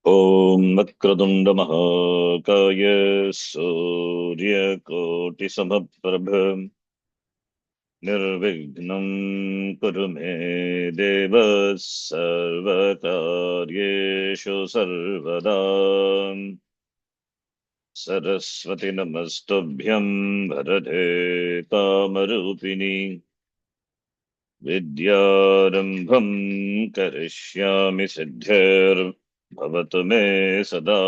ॐ वक्रतुण्ड महाकाय सूर्यकोटिसमप्रभ निर्विघ्नं कुरु मे देव सर्वकार्येषु सर्वदा। सरस्वती नमस्तुभ्यं वरदे कामरूपिणि विद्यारम्भं करिष्यामि सिद्धिर्भवतु मे सदा।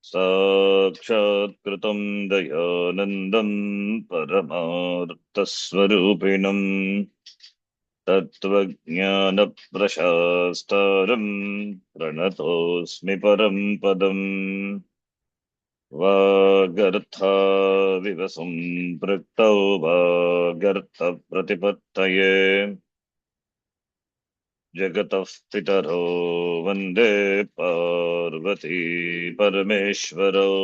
साक्षात्कृतं दयानन्दं परमार्थस्वरूपिणं तत्त्वज्ञानप्रशास्तारं प्रणतोऽस्मि परं पदम्। वागर्थाविव सम्पृक्तौ वागर्थप्रतिपत्तये जगतः पितरो वन्दे पार्वती परमेश्वरौ।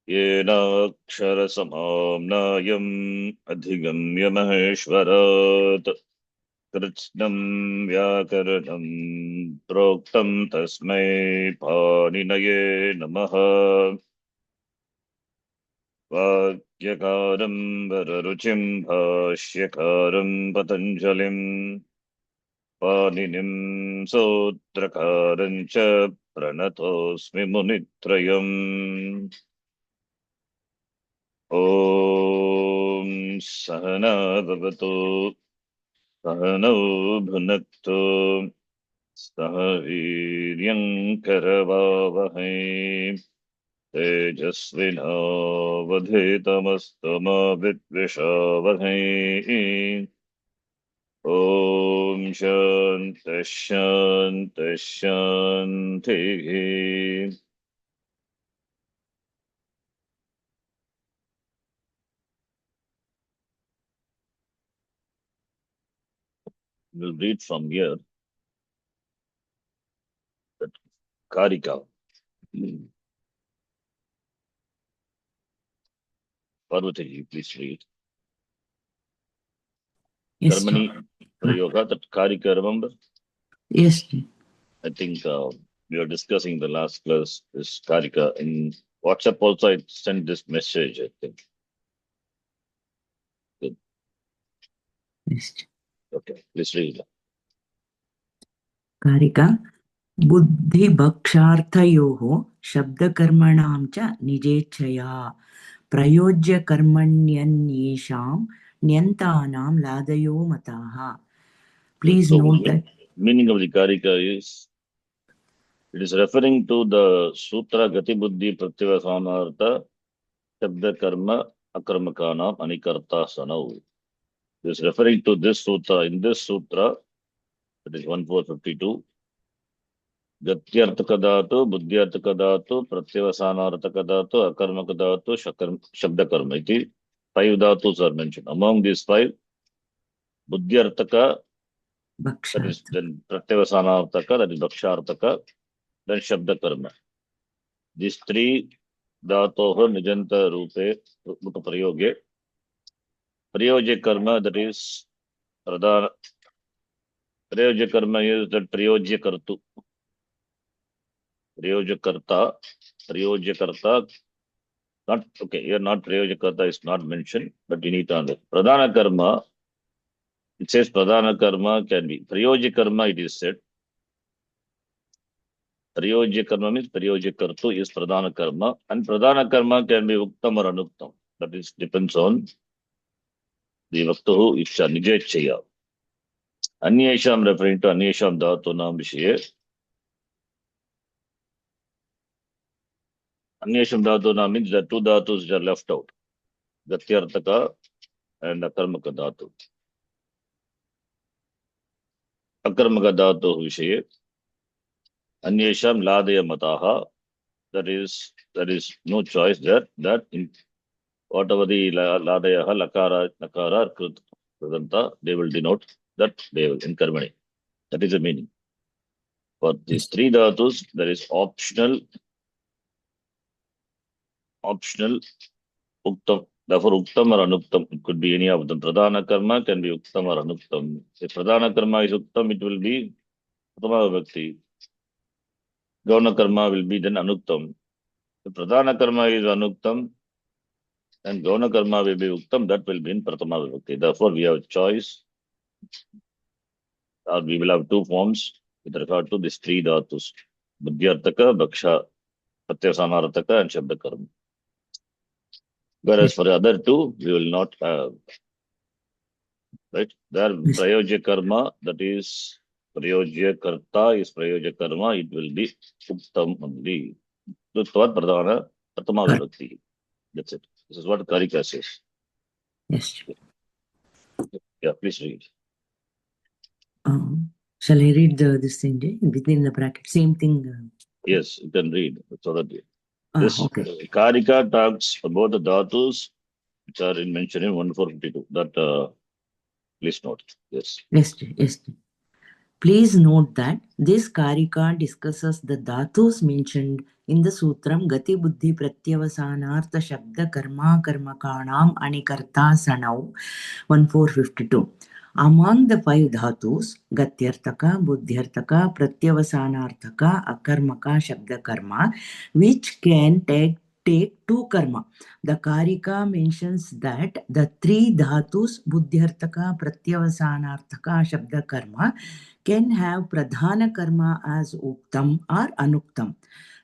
येनाक्षरसमाम्नायम् अधिगम्य महेश्वरात् कृत्स्नं व्याकरणं प्रोक्तं तस्मै पाणिनये नमः। वाक्यकारं वररुचिं भाष्यकारं पतञ्जलिं पाणिनिं सूत्रकारं च प्रणतोऽस्मि मुनित्रयम्। ॐ सहना भवतु सहनौ भुनक्तु सह वीर्यं करवावहै तेजस्विनावधीतमस्तु मा विद्विषावहै। ॐ शान्तिः शान्तिः शान्तिः। We'll read from here that Karika. Parvati, please read. Yes, Karmani Prayoga, that Karika, remember? yes. I think we are discussing the last class, this Karika. In WhatsApp also, I sent this message, I think. Good. Yes. Okay, please read. कारिका बुद्धिभक्षार्थयोः शब्दकर्मणां च निजेच्छया प्रयोज्यकर्मण्यन्येषां ण्यन्तानां लादयो मताः. Please So, note that meaning of the Karika is, it is referring to the Sutra Gati Buddhi Pratyavasamartha Shabda Karma Akarmakanam Anikarta Sanau. It is referring to this sutra. In this sutra, that is 1452, Gatyarthaka dhatu, Buddhyarthaka dhatu, Pratyavasanarthaka dhatu, Akarmaka dhatu, Shabda Karma. Iti 5 dhatus are mentioned. Among these 5, Buddhyarthaka, that is then Pratyavasanarthaka, that is Bhaksharthaka, then Shabda Karma. These 3 dhatoha nijanta rupe prayoge. Prayoje karma, that is pradhana. Prayoje karma is that prayojya kartu. Prayoja karta, not okay. Here, not prayoja karta is not mentioned, but you need to understand. Pradhana karma, it says pradhana karma can be prayoja karma. It is said prayoja karma means prayoja kartu is pradhana karma, and pradhana karma can be uktam or anuktam. That is depends on the vaktahu isha nijechaya. Anyesham referring to anyesham dhatunam vishaye. Anyesham dhatunam means the 2 dhatus are left out. Gatyartaka and akarmaka dhatu. Akarmaka dhatu vishaye. Anyesham ladaya mataha. There is no choice there. That in whatever the ladayaha, lakara, nakara, krudanta, they will denote that they will in karmani. That is the meaning. For these 3 dhatus, there is optional uktam. Therefore, uktam or anuktam, it could be any of them. Pradhana karma can be uktam or anuktam. If pradhana karma is uktam, it will be Pratama Vibhakti. Gauna karma will be then Anuktam. If Pradhana karma is Anuktam and Gauna karma will be Uktam, that will be in Pratama Vibhakti. Therefore, we have a choice, or we will have two forms with regard to these three dhatus. Buddhyartaka, Bhaksha, Pratyasanarataka, and Shabda karma. Whereas for the other two, we will not have. Right? There, Yes. Prayojya karma, that is Prayojya karta is Prayojya karma, it will be Uktam only. Tvat Pradhana, Pratama Correct. Vibhakti. That's it. This is what Karika says. Yes. Yeah, please read. Shall I read this thing within the bracket? Same thing. Yes, you can read. So that this Okay. Karika talks about the dhatus which are mentioned in 1452. That please note. Yes. Yes. Yes. Please note that this Karika discusses the dhatus mentioned in the Sutram Gati Buddhi Pratyavasanartha Shabda Karma Karmakanam Anikarta Sanau 1452. Among the five dhatus, Gatyartaka, Buddhyartaka, Pratyavasanarthaka, Akarmaka, Shabda Karma, which can take two karma. The Karika mentions that the three dhatus, Buddhyartaka, Pratyavasanarthaka, Shabda Karma, can have Pradhana Karma as Uktam or Anuktam.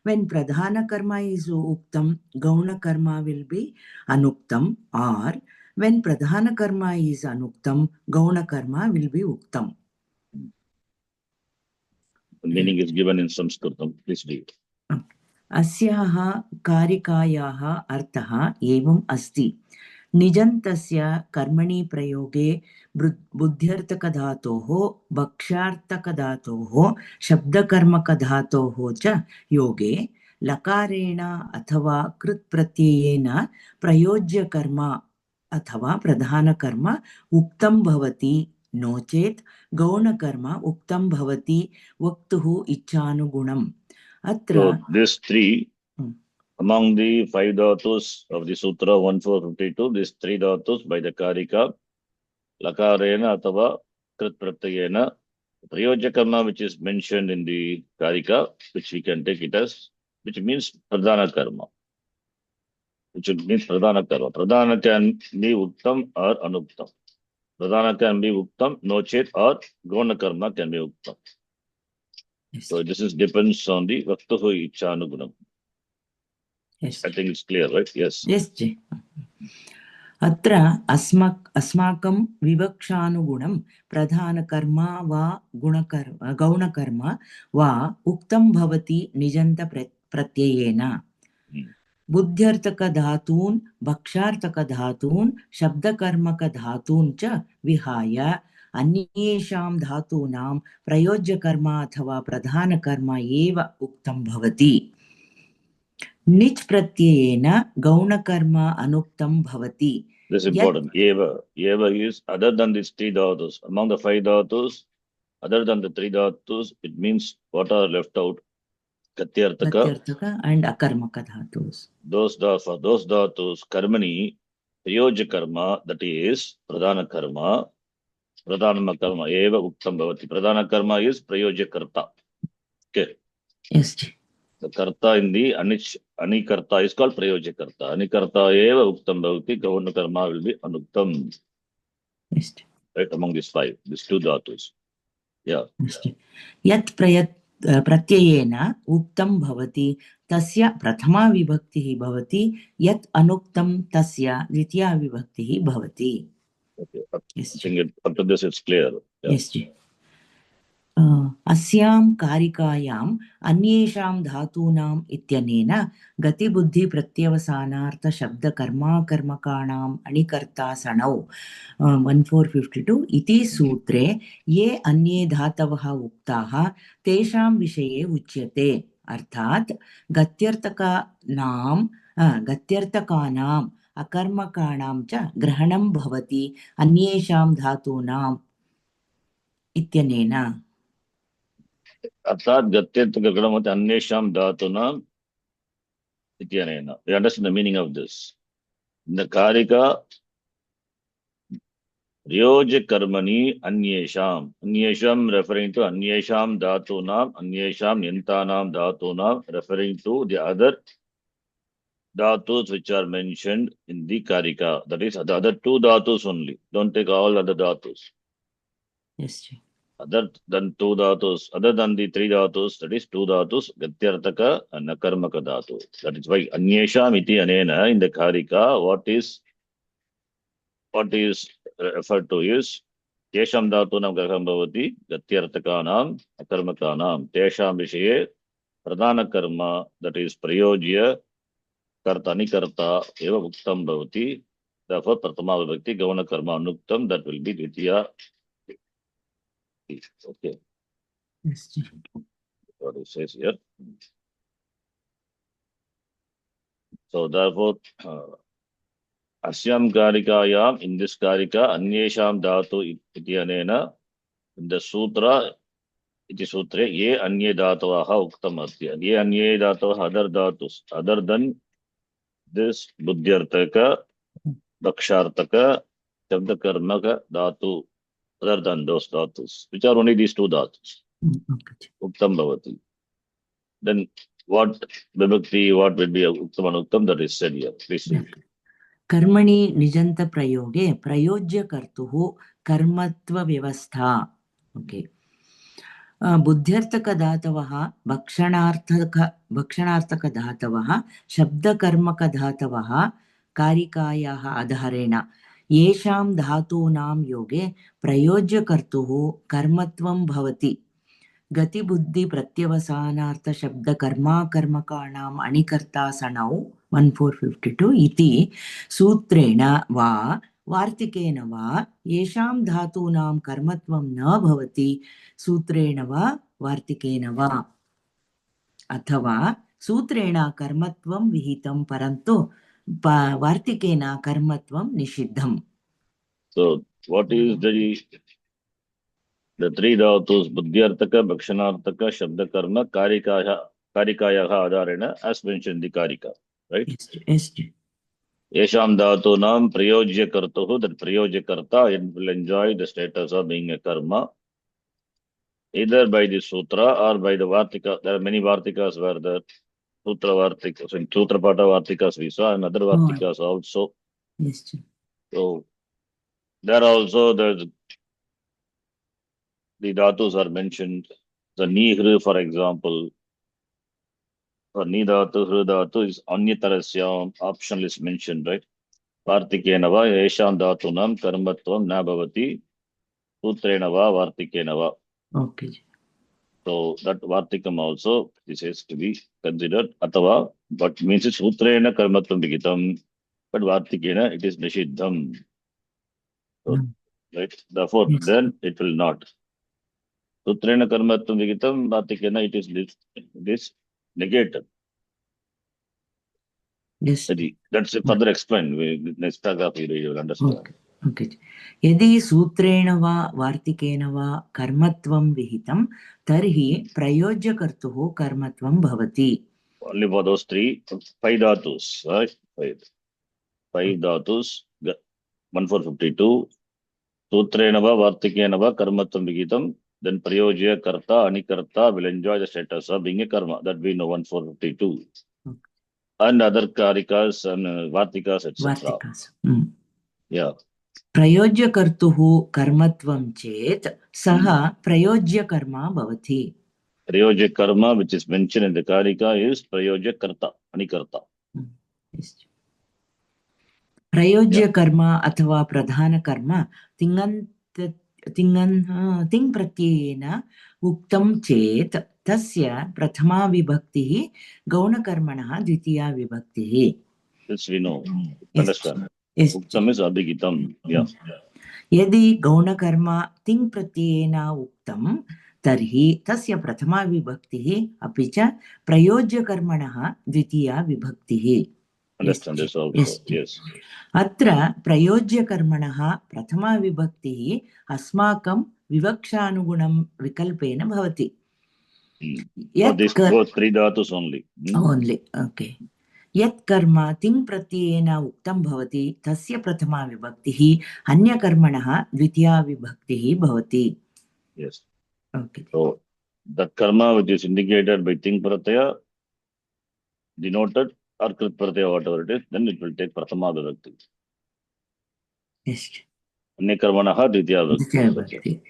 When Pradhana Karma is Uktam, Gauna Karma will be Anuktam, or when Pradhana Karma is Anuktam, Gauna Karma will be Uktam. The meaning is given in Sanskritam. Please read. अस्याः कारिकायाः अर्थः एवम् अस्ति निजन्तस्य कर्मणि प्रयोगे बुद्ध्यर्थकधातोः भक्ष्यार्थकधातोः शब्दकर्मकधातोः च योगे लकारेण अथवा कृत्प्रत्ययेन प्रयोज्यकर्म अथवा प्रधानकर्म उक्तं भवति नो चेत् गौणकर्म उक्तं भवति वक्तुः इच्छानुगुणम्. So these three, among the five dhatus of the Sutra 1452, these three dhatus by the Karika, Lakarena Atava Krit Pratyayena, Prayojya karma which is mentioned in the Karika, which we can take it as, which means Pradhana karma. Which means Pradhana karma. Pradhana can be Uktam or Anuktam. Pradhana can be Uktam, Nochet, or Gona karma can be Uktam. Yes. So this is depends on the Vaktuhu Ichchanugunam. Yes. I think it's clear, right? Yes. Yes. अत्र अस्माकं विवक्षानुगुणं प्रधानकर्म वा गौणकर्म वा उक्तं भवति निजन्तप्रत्ययेन. बुद्ध्यर्थकधातून् भक्ष्यार्थकधातून् शब्दकर्मकधातून् च विहाय अन्येषां धातूनां प्रयोज्यकर्म अथवा प्रधानकर्म एव उक्तं भवति. निच् प्रत्ययेन गौणकर्म अनुक्तं भवति. This is important. Eva. Eva is other than these three dhatus. Among the five dhatus, other than the three dhatus, it means what are left out? Gatyartaka and Akarmaka dhatus. For those dhatus, karmani, prayoja karma, that is pradhana karma, pradhana karma, eva uktam bhavati. Pradhana karma is prayoja karta. Okay. Yes. The karta in the anikarta is called prayoja karta. Anikarta eva uktam bhavati, gauna karma will be anuktam. Yes. Right, among these five, these two dhatus. Yeah. Yat प्रत्ययेन उक्तं भवति तस्य प्रथमा विभक्तिः भवति यत् अनुक्तं तस्य द्वितीया विभक्तिः भवति. Okay. I think up to this it's clear. Yeah. Yes. अस्यां कारिकायाम् अन्येषां धातूनाम् इत्यनेन गतिबुद्धिप्रत्यवसानार्थशब्दकर्माकर्मकाणाम् अणिकर्ता सणौ 1452 इति सूत्रे ये अन्ये धातवः उक्ताः तेषां विषये उच्यते. अर्थात् गत्यर्थकानाम् अकर्मकाणां च ग्रहणं भवति अन्येषां धातूनाम् इत्यनेन. अर्थात गत्यर्थकरणमत अन्येषां धातूनां इत्यनेन. You understand the meaning of this? In the Karika, प्रयोज्य कर्मणि अन्येषां referring to अन्येषां धातूनां अन्येषां यन्तानां धातूनां referring to the other dhatus which are mentioned in the karika. That is the other two dhatus only. Don't take all other dhatus. Yes, Ji. Other than two dhatus, other than the three dhatus, that is two dhatus, gatyartaka and nakarmaka dhatu. That is why anyesham iti anena in the karika, what is referred to is tesham dhatunam graham bhavati gatyartakanam akarmakanam tesham vishaye pradhana karma, that is prayojya karta anikarta eva uktam bhavati. Therefore prathama vibhakti gavana karma anuktam, that will be dvitiya. Okay, Yes, Ji. what it says here. So therefore, asyam karikayam, in this karika, anyesham dhatu iti anena, in the sutra, iti sutre, ye anye dhatavaha uktam asya. Ye anye dhatavaha, other dhatus, other than this buddhyartaka, dakshartaka, shabdakarmaka dhatu, other than those dhatus, which are only these two dhatus, Okay, Ji. uktam bhavati. Then what vibhakti, what will be uktam and uktam, that is said here. Please read. कर्मणि निजन्त प्रयोगे प्रयोज्य कर्तुः कर्मत्व व्यवस्था. Okay. बुद्ध्यर्थक धातवः भक्षणार्थक धातवः शब्दकर्मक धातवः कारिकायाः आधारेण येषां धातूनां योगे प्रयोज्य कर्तुः कर्मत्वं भवति. गतिबुद्धि प्रत्यवसानार्थ शब्द कर्माकर्मकाणाम् अणिकर्ता सणौ 1452 इति सूत्रेण वा वार्तिकेन वा येषां धातूनां कर्मत्वं न भवति सूत्रेण वा वार्तिकेन वा अथवा सूत्रेण कर्मत्वं विहितं परन्तु वार्तिकेन कर्मत्वं निषिद्धम्. So what is the three dhatus, buddhyartaka, bhakshanartaka, shabdakarma, karikayaha adharena, as mentioned in the karika, right? Yes. Yesham dhatunam prayojya kartuhu, that prayojya karta will enjoy the status of being a karma, either by the sutra or by the vartika. There are many vartikas where the sutra vartikas, in sutra pata vartikas we saw, and other vartikas also. Yes. So there also the dhatus are mentioned. The nihru, for example, for ni dhatu, hru dhatu is anyatarasya, optional is mentioned, right? Vartikena va, yesham dhatunam karmatvam na bhavati, sutrena va, vartikena va. Okay. So that vartikam also, this has to be considered. Atava, but means it's sutrena karmatvam vigitam, but vartikena, it is nishiddham. So, right? Therefore, then it will not. Sutrena karmatvam vigitam, vartikena, it is this negated. Yes. That's further explained. Next paragraph you will understand. Okay. यदि सूत्रेण वा वार्तिकेन वा कर्मत्वं विहितं तर्हि प्रयोज्यकर्तुः कर्मत्वं भवति. Only for those five dhatus, right? Five dhatus, 1452. Sutrena va, vartikena va, karmatvam vihitam. Then prayojya karta, anikarta will enjoy the status of being a karma. That we know 1452. Okay. And other karikas and vartikas, etc. Yeah. प्रयोज्यकर्तुः कर्मत्वं चेत् सः प्रयोज्यकर्मा भवति. Prayojya karma, which is mentioned in the karika, is prayojya karta, anikarta. प्रयोज्य कर्म अथवा प्रधान कर्म तिङ् प्रत्ययेन उक्तं चेत् तस्य प्रथमा विभक्तिः गौणकर्मणः द्वितीया विभक्तिः. This we know. Understand. Uktam is abhigitam. Yeah. यदि गौणकर्म तिङ् प्रत्ययेन उक्तं तर्हि तस्य प्रथमा विभक्तिः अपि च प्रयोज्यकर्मणः द्वितीया विभक्तिः. Understand this also. Yes. अत्र प्रयोज्यकर्मणः प्रथमा विभक्तिः अस्माकं विवक्षानुगुणं विकल्पेन भवति. These three dhatus only. Only. Okay. यत् कर्म तिङ् प्रत्ययेन उक्तं भवति तस्य प्रथमा विभक्तिः, अन्यकर्मणः द्वितीया विभक्तिः भवति. Yes. Okay. So that karma which is indicated by ting pratyaya, denoted, or krit pratyaya, whatever it is, then it will take prathama vibhakti. Yes. Anya karmanaha dvitiya Dwitiya vibhakti. विभक्ति.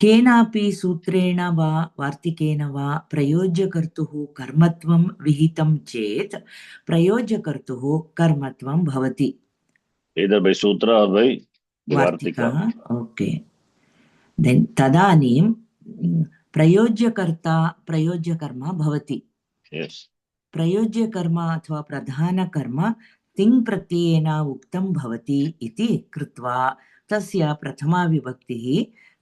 केनापि सूत्रेण वा वार्तिकेन वा प्रयोज्यकर्तुः कर्मत्वं विहितं चेत् प्रयोज्यकर्तुः कर्मत्वं भवति. Either by sutra or by the Vartika. vartika. Okay. Then तदानीं प्रयोज्यकर्ता प्रयोज्यकर्म भवति. Yes. प्रयोज्यकर्म अथवा प्रधानकर्म तिङ् प्रत्ययेन उक्तं भवति इति कृत्वा तस्य प्रथमा विभक्तिः,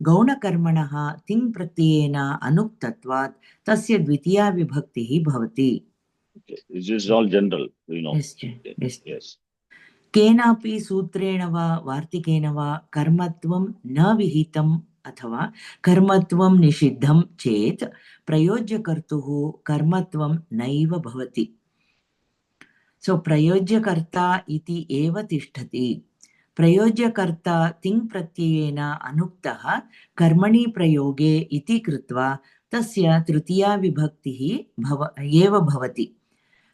गौणकर्मणः तिङ् प्रत्ययेन अनुक्तत्वात् तस्य द्वितीया विभक्तिः भवति. Okay. This is all general, you know. Yes. Yes. Yes. केनापि सूत्रेण वा वार्तिकेन वा कर्मत्वं न विहितम् अथवा कर्मत्वं निषिद्धं चेत् प्रयोज्यकर्तुः कर्मत्वं नैव भवति. सो प्रयोज्यकर्ता इति एव तिष्ठति. प्रयोज्यकर्ता तिङ् प्रत्ययेन अनुक्तः कर्मणि प्रयोगे इति कृत्वा तस्य तृतीया विभक्तिः एव भवति.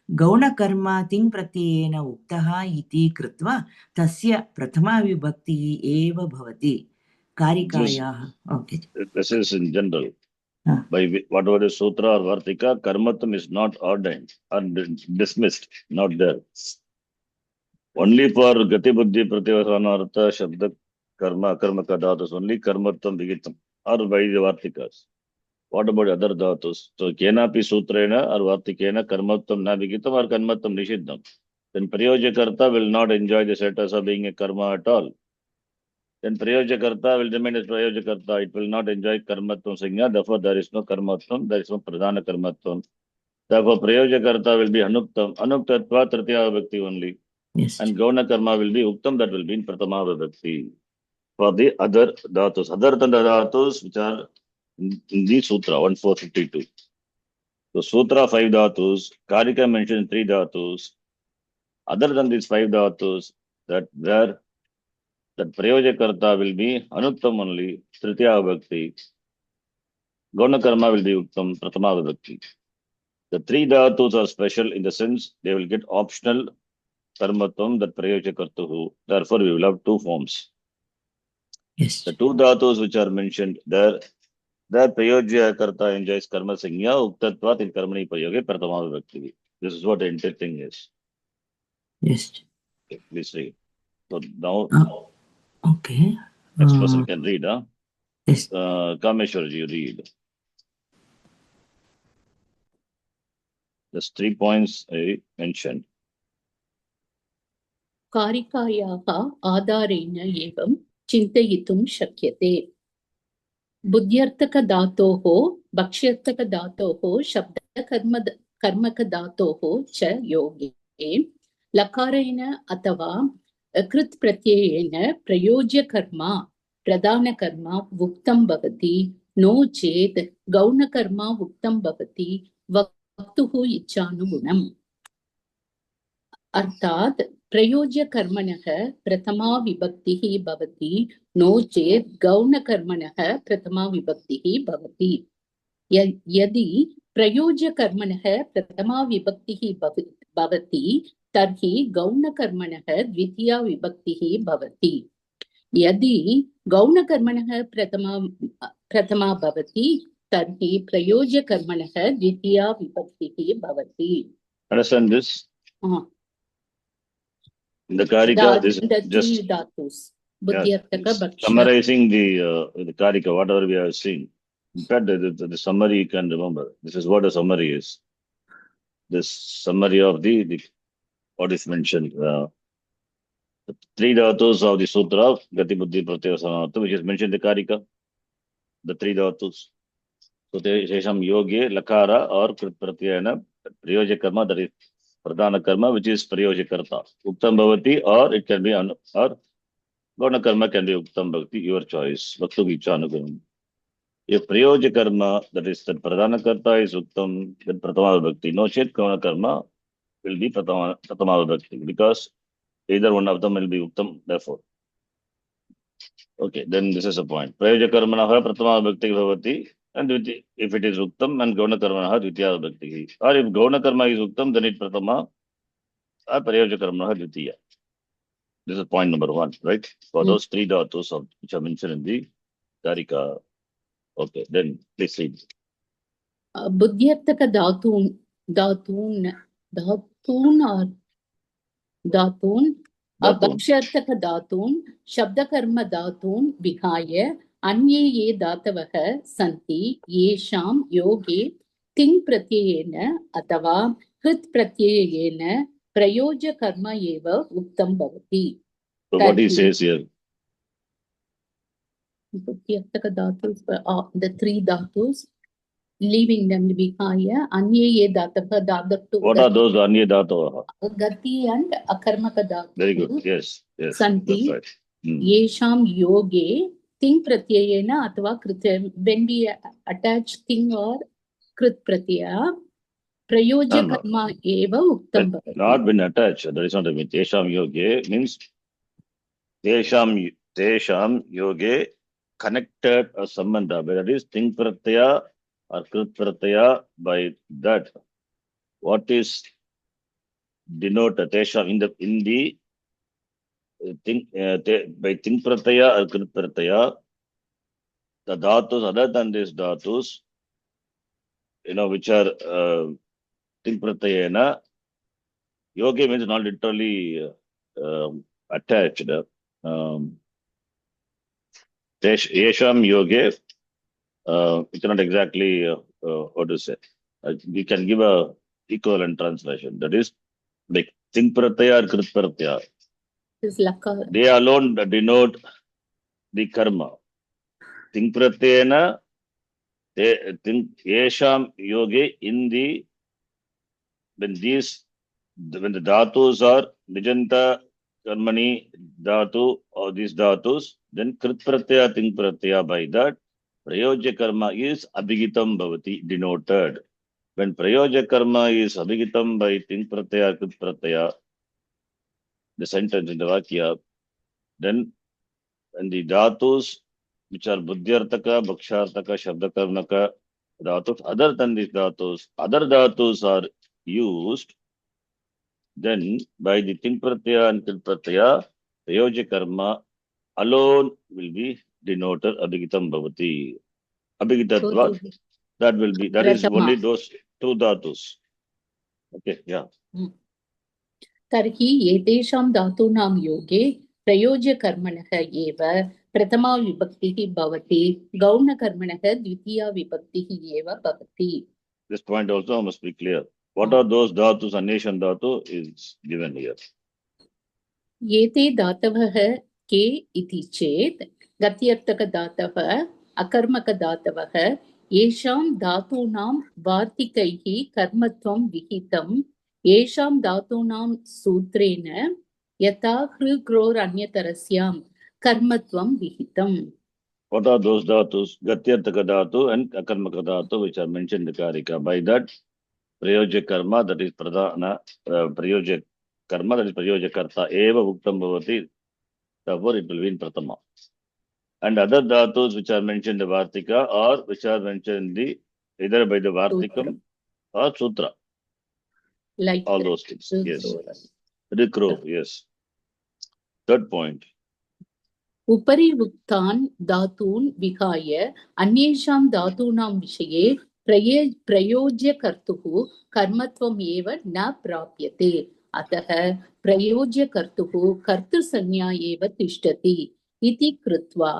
गौणकर्म तिङ् प्रत्ययेन उक्तः इति कृत्वा तस्य प्रथमा विभक्तिः एव भवति. कारिकायाः. Okay. This is in general. Ah. By whatever is sutra or vartika, karmatam is not ordained or dismissed, not there. Only for gati buddhi pratyavasanartha shabda karma akarmaka dhatus, only karmatam vigitam, or by the vartikas. What about other dhatus? So kenapi sutrena or vartikena karmatam na vigitam or karmatam nishiddham. Then prayojakarta will not enjoy the status of being a karma at all. Then prayojakarta will remain as prayojakarta. It will not enjoy karmatvam sanya. Therefore, there is no karmatvam. There is no pradhana karmatvam. Therefore, prayojakarta will be anuktam. Anuktatva tritiya vibhakti only. Yes. And gauna karma will be uktam. That will be in pratama vibhakti. For the other dhatus, other than the dhatus which are in the sutra 1452. So sutra 5 dhatus, Karika mentions 3 dhatus. Other than these 5 dhatus, that where that prayojakarta will be anuttam only, tritiya vibhakti. Gauna karma will be uttam, pratama vibhakti. The 3 dhatus are special in the sense they will get optional karmatvam, that prayojakartuhu. Therefore, we will have 2 forms. Yes. The 2 dhatus which are mentioned there, the prayojakarta enjoys karma sanya, uktatvat in karmani prayoge, pratama vibhakti. This is what the entire thing is. Yes. Okay, please read. So now, Okay. next person can read. Huh? Yes. Kameshwarji, you read. There's 3 points I mentioned. कारिकायाः आधारेण एवं चिन्तयितुं शक्यते. बुद्ध्यर्थकधातोः भक्ष्यर्थकधातोः शब्दकर्मकधातोः च योगे लकारेण अथवा कृत् प्रत्ययेन प्रयोज्यकर्म प्रधानकर्म उक्तं भवति. नो चेत् गौणकर्म उक्तं भवति वक्तुः इच्छानुगुणम्. अर्थात् प्रयोज्यकर्मणः प्रथमा विभक्तिः भवति. नो चेत् गौणकर्मणः प्रथमा विभक्तिः भवति. यदि प्रयोज्यकर्मणः प्रथमा विभक्तिः भवति तर्हि गौणकर्मणः द्वितीया विभक्तिः भवति. यदि गौणकर्मणः प्रथमा भवति तर्हि प्रयोज्यकर्मणः द्वितीया विभक्तिः भवति. Understand this? In the Karika, this is just summarizing the Karika, whatever we have seen. In fact, the summary you can remember. This is what a summary is. This summary of the what is mentioned. The 3 dhatus of the Sutra, Gati Buddhi Pratyavasanartha, which is mentioned in the Karika. The 3 dhatus. So, Shesham Yoge, Lakara, or Krit Pratyayana, Prayoja Karma, that is Pradhana Karma, which is Prayojakarta. Uktam Bhavati, or it can be, or Gauna Karma can be Uktam Bhavati, your choice. Bhaktu Vichanugunam. If Prayoja Karma, that is that Pradhana Karta is Uktam, then Pratama Bhakti. No Chet Gauna Karma will be Pratama Vibhakti because either one of them will be Uktam, therefore. Okay, then this is a point. Prayoja Karmanaha Pratama Vibhakti Bhavati, and if it is Uktam, and Gauna Karmanaha Dvitiya Vibhakti. Or if Gauna Karma is Uktam, then it Pratama, or Prayoja Karmanaha Dvitiya. This is point number one, right? For those three dhatus which are mentioned in the Karika. Okay, then please read. बुद्ध्यर्थक धातून् भक्ष्यर्थक धातून् शब्दकर्म धातून् विहाय अन्ये ये धातवः सन्ति येषां योगे तिङ् प्रत्ययेन अथवा कृत् प्रत्ययेन प्रयोज्यकर्म एव उक्तं भवति. So what he says here? बुद्ध्यर्थक धातुस्, the three dhatus, leaving them behind, anye ye dhatava dhatu. What are those anye dhatavaha? Gati and akarmaka dhatu. Very good. Yes. Santi. That's right. Yesham yoge ting pratyayena athava kritya. When we attach ting or krit pratyaya, prayojya karma eva uktam bhavati. Not been attached. That is not a mean. Tesham yoge means Tesham yoge connected a sambandha. That is ting pratyaya or krit pratyaya. By that, what is denoted Tesham in the by ting pratyaya or krit pratyaya, the dhatus other than these dhatus, which are ting pratyayena. Yoga means not literally attached. Yesham yoga, we cannot exactly what to say. We can give a equivalent translation. That is like ting pratyaya or krit pratyaya. They alone denote the karma. Ting pratyayena, yesham yoga in the when the dhatus are nijanta karmani dhatu or these dhatus, then krit pratyaya ting pratyaya. By that, prayojya karma is abhigitam bhavati, denoted. When prayojya karma is abhigitam by ting pratyaya krit pratyaya, the sentence in the vakya, then when the dhatus which are buddhyartaka, bhakshartaka, shabdakarmaka dhatus, other than these dhatus, other dhatus are used, then by the ting pratyaya and krit pratyaya, prayojya karma alone will be denoted abhigitam bhavati. Abhigitatva, that is only those two dhatus. Okay, yeah. Tarhi etesham dhatunam yoge prayojya karmanah eva pratama vibhaktihi bhavati gauna karmanah dvitiya vibhaktihi eva bhavati. This point also must be clear. What are those dhatus? Aneshan dhatu is given here. Yete dhatavah ke iti chet gatyartaka dhatavah akarmaka dhatavah yesham dhatunam vartikaihi karmatvam vihitam yesham dhatunam sutrena yata hrgror anyatarasyam karmatvam vihitam. What are those dhatus? Gatyartaka dhatu and akarmaka dhatu which are mentioned in the Karika. By that, prayojya karma, that is pradhana, prayojya karma, that is prayojya karta, eva uktam bhavati. Therefore, it will be in pratama. And other dhatus which are mentioned in the Vartika or which are mentioned in the either by the Vartikam or Sutra. Like all those things. Yes. Rikro, yes. Third point. उपरि उक्तान् धातून् विहाय अन्येषां धातूनां विषये प्रयोज्यकर्तुः कर्मत्वम् एव न प्राप्यते. अतः प्रयोज्यकर्तुः कर्तृसंज्ञा एव तिष्ठति इति कृत्वा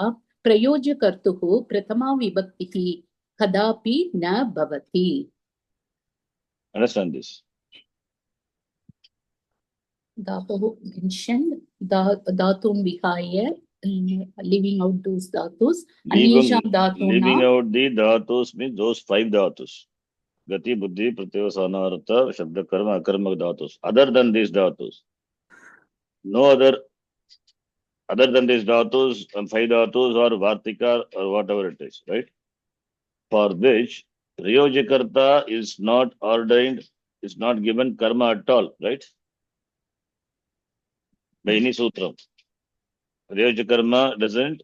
प्रयोज्यकर्तुः प्रथमा विभक्तिः कदापि न भवति. Understand this. Dhatu mentioned dhatun vihaya, leaving out those dhatus. Leaving out the dhatus means those 5 dhatus. Gati, buddhi, pratyavasana, shabda, karma, akarma dhatus. Other than these dhatus, no other than these dhatus and 5 dhatus or vartika or whatever it is, right? For which Prayojakarta is not ordained is not given karma at all, right? By any sutra. Prayoja karma doesn't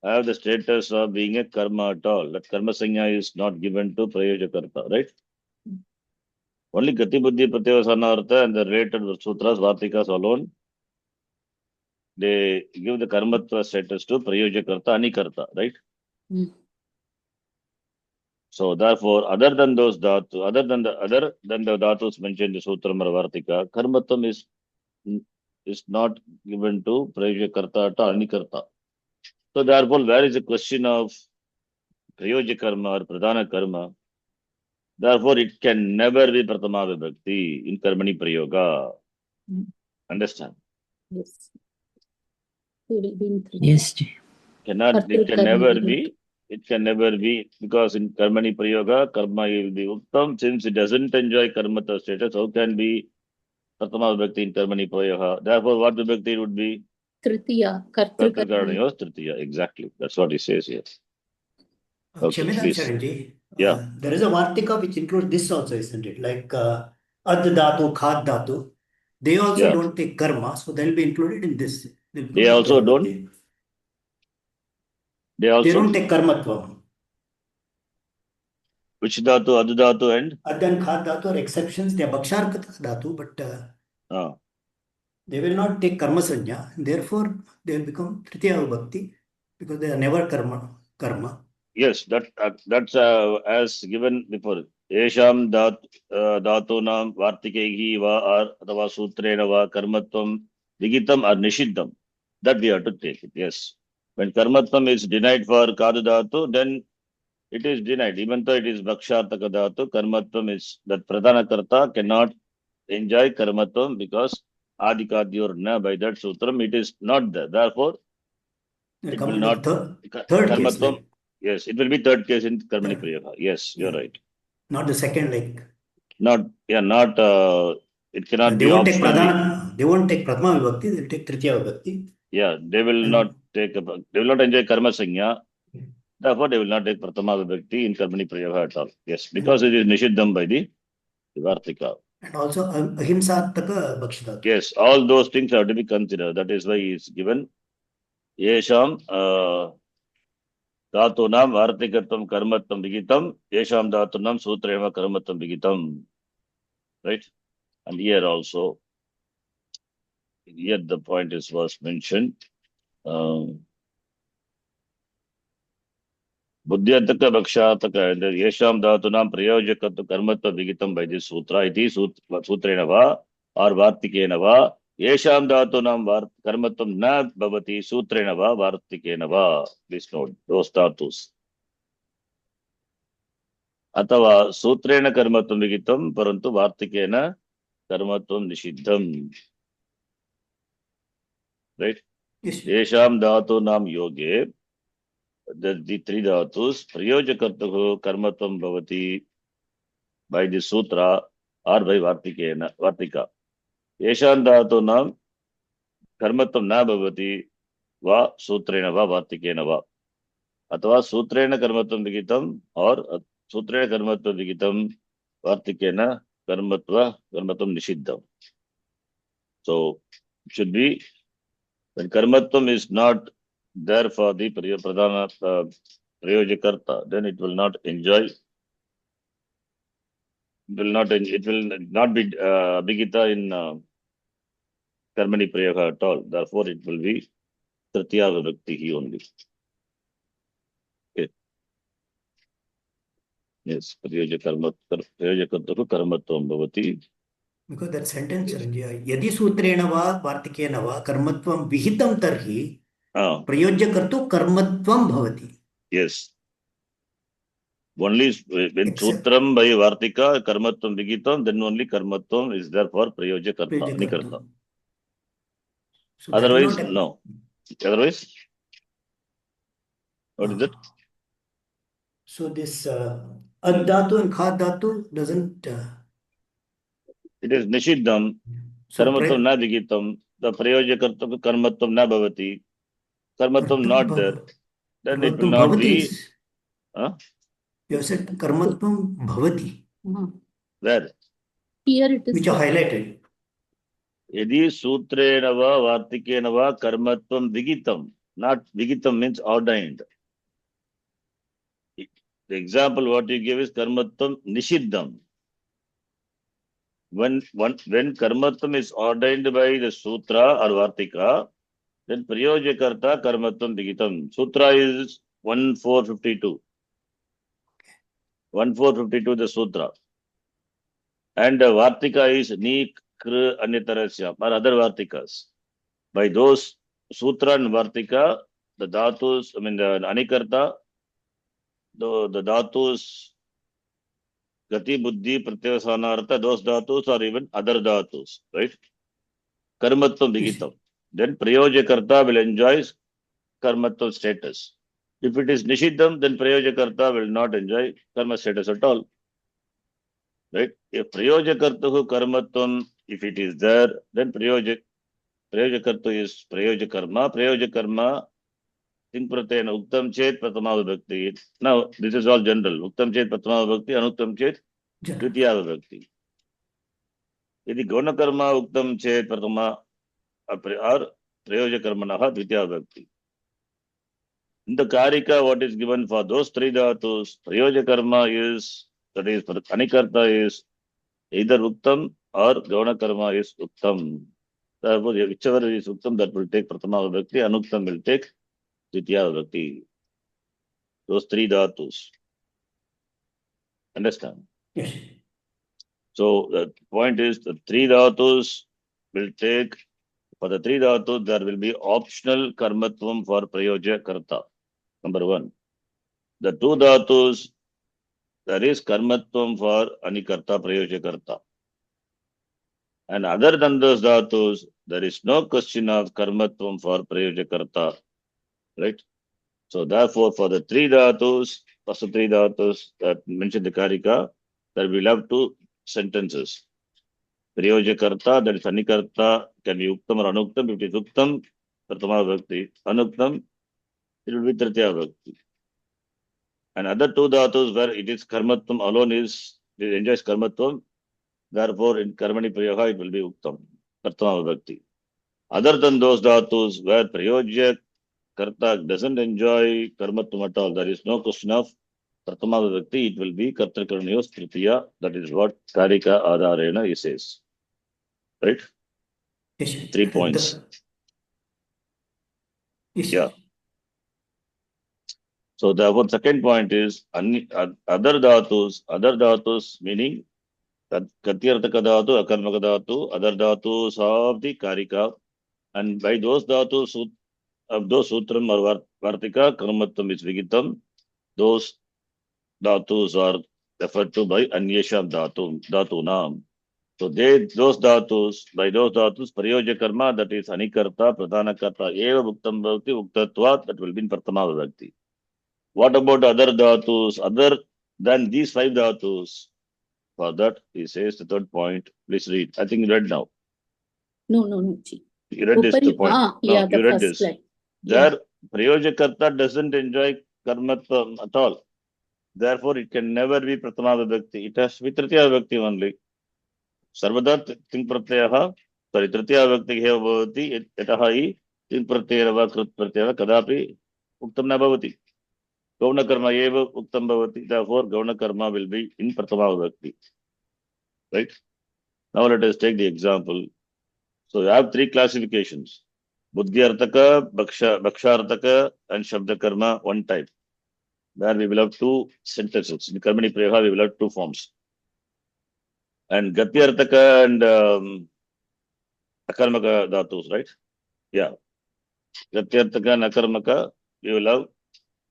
have the status of being a karma at all. That karma sanya is not given to prayoja karta, right? Only Gati Buddhi Pratyavasana and the related sutras, Vartikas alone, they give the karmatva status to prayoja karta, anikarta, right? Mm. So therefore, other than the dhatus mentioned in the Sutram or Vartika, karmatvam is not given to prayoja karta or anikarta. So therefore, where is the question of prayoja karma or pradhana karma? Therefore, it can never be pratama vibhakti in karmani prayoga. Mm. Understand? Yes. They will be in three. Yes, Ji. It can never be because in karmani prayoga, karma will be uttam. Since it doesn't enjoy karmata status, how can be pratama vibhakti in karmani prayoga? Therefore, what vibhakti would be? Tritiya, Kartrika. Kartakaranyos tritiya. Exactly. That's what he says here. Okay, Kshamida please. Charanji, Yeah. there is a Vartika which includes this also, isn't it? Like Ad Dhatu, Khad Dhatu. They also Yeah. don't take karma, so they'll be included in this. They also don't? They They also? don't take karmatvam. Which dhatu, adu dhatu and? Ad and Khad Dhatu are exceptions. They are Bhaksharkata Dhatu, but they will not take karma sanya. Therefore, they will become Tritiya Vibhakti because they are never karma. Yes, that's as given before. Esham dhatunam vartikaihi va atava sutrena va karmatvam vigitam or nishiddham. That we have to take it, yes. When karmatvam is denied for kadu dhatu, then it is denied. Even though it is bhakshartaka dhatu, karmatvam is that pradhana karta cannot enjoy karmatvam because adikadyorna by that sutram it is not there. Therefore, it will not third case. karmatvam. Yes, it will be third case in karmani prayoga. Yes, you're right. Not the second, like. Not. It cannot They be won't take optionally. pradhana. They won't take pratma vibhakti. They'll take tritiya vibhakti. Yeah, they will not take. They will not enjoy karma sanya. Therefore, they will not take pratama vibhakti in karmani prayoga at all. Yes, because it is nishiddham by the Vartika. And also ahimsataka bhakshidhatu. Yes, all those things have to be considered. That is why he is given yesham dhatunam vartikatvam karmatvam vigitam yesham dhatunam sutrema karmatvam vigitam. Right? And here also, the point was mentioned. Buddhyataka bhakshataka and yesham dhatunam prayojakatva karmatva vigitam by this sutra. It is sutrena va or vartikena va. Yesham dhatunam karmatvam na bhavati sutrena va vartikena va. Please note those dhatus. Atava sutrena karmatvam vigitam parantu vartikena karmatvam nishiddham. Right? Yesham dhatunam yoge. The three dhatus, prayojakartahu karmatvam bhavati by the sutra or by vartika. Yesham dhatunam karmatvam na bhavati va sutrena va vartikena va. Atava sutrena karmatvam vigitam or sutrena karmatvam vigitam vartikena karmatvam nishiddham. So, it should be when karmatvam is not there for the pradhana prayojakarta, then it will not enjoy. It will not be abhigita in karmani prayoga at all. Therefore, it will be tritiya vibhakti only. Okay. Yes, prayojakartaku karmatvam bhavati. Because that sentence, yadi sutrena va vartikena va karmatvam vihitam tarhi prayojakartu karmatvam bhavati. Yes. Only when sutram by vartika karmatvam vigitam, then only karmatvam is there for prayojakarta, nikarta. So otherwise, no. Otherwise, what is it? So this ad dhatu and khad dhatu doesn't. It is nishiddham. Karmatvam na vigitam. The prayojakarta karmatvam na bhavati. Karmatvam not there. Then it will not be. You have said karmatvam bhavati. Where? Here it is which are highlighted. Yadi Sutrena va Vartikena va Karmatvam Vigitam. Not Vigitam means ordained. The example what you give is Karmatvam Nishiddham. When Karmatvam is ordained by the Sutra or Vartika, then Prayojakarta Karmatvam Vigitam. Sutra is 1452. 1452 the Sutra. And Vartika is Ni, Kr, Anyatarasya, or other Vartikas. By those Sutra and Vartika, the Dhatus, the Anikarta, the Dhatus, Gati, Buddhi, Pratyavasanartha, those Dhatus or even other Dhatus, right? Karmatvam Vigitam. Then Prayojakarta will enjoy Karmatvam status. If it is Nishiddham, then Prayojakarta will not enjoy Karma status at all. Right? If Prayojakartahu Karmatvam, if it is there, then Prayojakarta is Prayojakarma. Prayojakarma, Ting Pratyena Uktam Chet Pratama Vibhakti. Now, this is all general. Uktam Chet Pratama Vibhakti, Anuktam Chet Dvitiya Vibhakti. Yadi Gaunakarma Uktam Chet Pratama or Prayojakarmanaha Dvitiya Vibhakti. In the Karika, what is given for those three dhatus, Prayojakarma is, that is, Anikarta is either Uktam or Gaunakarma is Uktam. Therefore, whichever is Uktam, that will take Pratama Vibhakti, Anuktam will take Dvitiya Vibhakti. Those three dhatus. Understand? Yes. So, the point is, the three dhatus will take, for the three dhatus, there will be optional karmatvam for Prayojakarta. Number one. The two dhatus, there is karmatvam for Anikarta, Prayojakarta. And other than those dhatus, there is no question of karmatvam for Prayojakarta. Right? So therefore, for the three dhatus, first three dhatus that mentioned the Karika, there will have two sentences. Prayojakarta, that is Anikarta, can be Uktam or Anuktam. If it is Uktam, Pratama Vibhakti. Anuktam, it will be Tritiya Vibhakti. And other two dhatus where it is Karmatvam alone it enjoys Karmatvam, therefore in Karmani Prayoga it will be Uktam, Pratama Vibhakti. Other than those dhatus where Prayojakarta doesn't enjoy Karmatvam at all, there is no question of Pratama Vibhakti, it will be Kartakarniyos Tritiya. That is what Karika Adharena says. Right? Yes. 3 points. Yes. Yeah. So therefore, second point is other dhatus meaning Katyartaka dhatu, Akarmaka dhatu, other dhatus of the Karika, and by those dhatus of those Sutram or Vartika, Karmatvam is Vigitam, those dhatus are referred to by Anyesham Dhatunam. So those dhatus, by those dhatus, Prayojakarma, that is Anikarta, Pradhanakarta, Eva Bhuktam Bhakti, Uktatvat, that will be in Pratama Vibhakti. What about other dhatus, other than these five dhatus? For that, he says the third point. Please read. I think you read now. No. You read this, the point. Yeah, No, the you read first this. line. There, Prayojakarta doesn't enjoy Karmatvam at all. Therefore, it can never be Pratama Vibhakti. It has to be Tritiya Vibhakti only. Sarvada Ting Pratyaha, sorry, Tritiya Vibhakti Heva Bhavati, Yataha hi Ting Pratyava Krut Pratyava Kadapi Uktam na Bhavati. Gauna Karma Eva Uktam Bhavati. Therefore, Gauna Karma will be in Pratama Vibhakti. Right? Now let us take the example. So you have three classifications. Buddhyartaka, Bhakshartaka, and Shabdakarma, one type. There we will have two sentences. In Karmani Prayoga, we will have two forms. And Gatyartaka and Akarmaka dhatus, right? Yeah. Gatyartaka and Akarmaka, we will have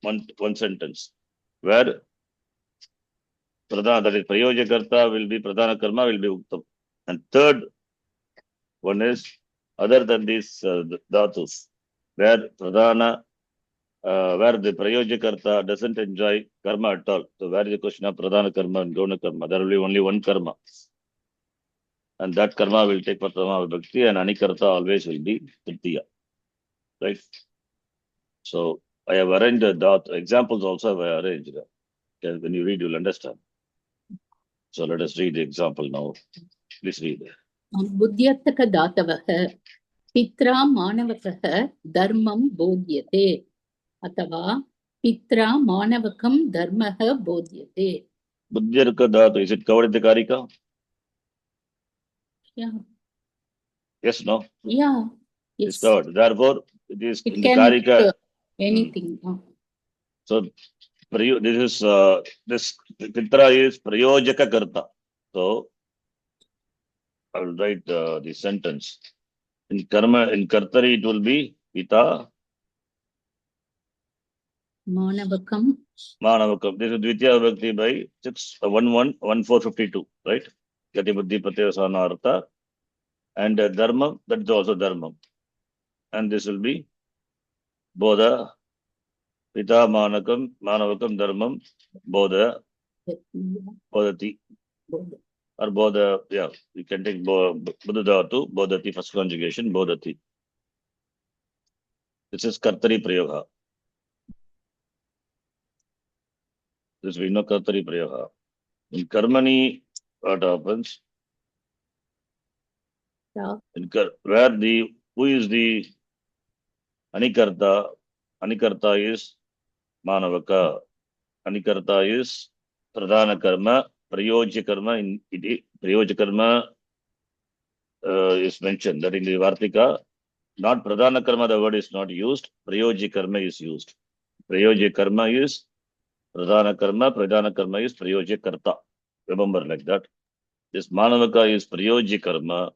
one sentence. Where that is Prayojakarta will be Pradhana Karma, will be Uktam. And third one is other than these dhatus, where Pradhana, where the Prayojakarta doesn't enjoy karma at all. So where is the question of Pradhana Karma and Gauna Karma? There will be only one karma. And that karma will take Pratama Vibhakti, and Anikarta always will be Tritiya. Right? So I have arranged the examples also have arranged. When you read, you'll understand. So let us read the example now. Please read. बुद्ध्यर्थकदातवः पित्रा मानवकः धर्मं बोध्यते अथवा पित्रा मानवकं धर्मः बोध्यते. Buddhyarka dhatu, is it covered in the Karika? Yeah, Yes, no? yeah, It's yes. covered. Therefore, it is It in the can Karika. anything. So, this Pitra is Prayojaka Karta. So, I will write the sentence. In Karma, in Kartari, it will be Pita Manavakam. Manavakam. This is Dvitiya Vibhakti by 6111452, right? Gati Buddhi Pratyavasana Artha. And Dharma, that is also Dharma. And this will be Bodha, Pita Manakam, Manavakam Dharmam, Bodha, Bodhati. Or Bodha, yeah, you can take Buddha Dhatu, Bodhati, first conjugation, Bodhati. This is Kartari Prayoga. This we know Kartari Prayoga. In Karmani, what happens? Yeah. Where who is the Anikarta? Anikarta is Manavaka. Anikarta is Pradhana Karma, Prayojya Karma. In Prayojya Karma is mentioned that in the Vartika, not Pradhana Karma, the word is not used. Prayojya Karma is used. Prayojya Karma is Pradhana Karma is Prayojya Karta. Remember like that. This Manavaka is Prayojya Karma.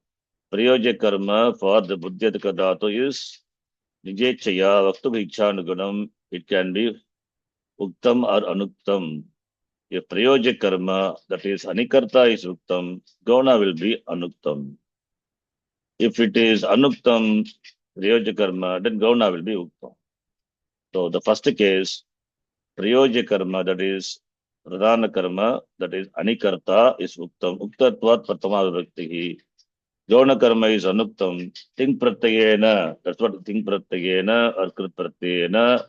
Prayojya Karma for the Buddhyataka Dhatu is Nijechaya, Vaktu Ichhanugunam. It can be Uktam or Anuktam. If Prayojya Karma, that is Anikarta is Uktam, Gauna will be Anuktam. If it is Anuktam, Prayojya Karma, then Gauna will be Uktam. So the first case, Prayojya Karma, that is Pradhana Karma, that is Anikarta is Uktam. Uktatvat Pratama Vibhaktihi. Gauna Karma is Anuktam. Ting Pratyayena, that's what Ting Pratyayena or Krit Pratyayena.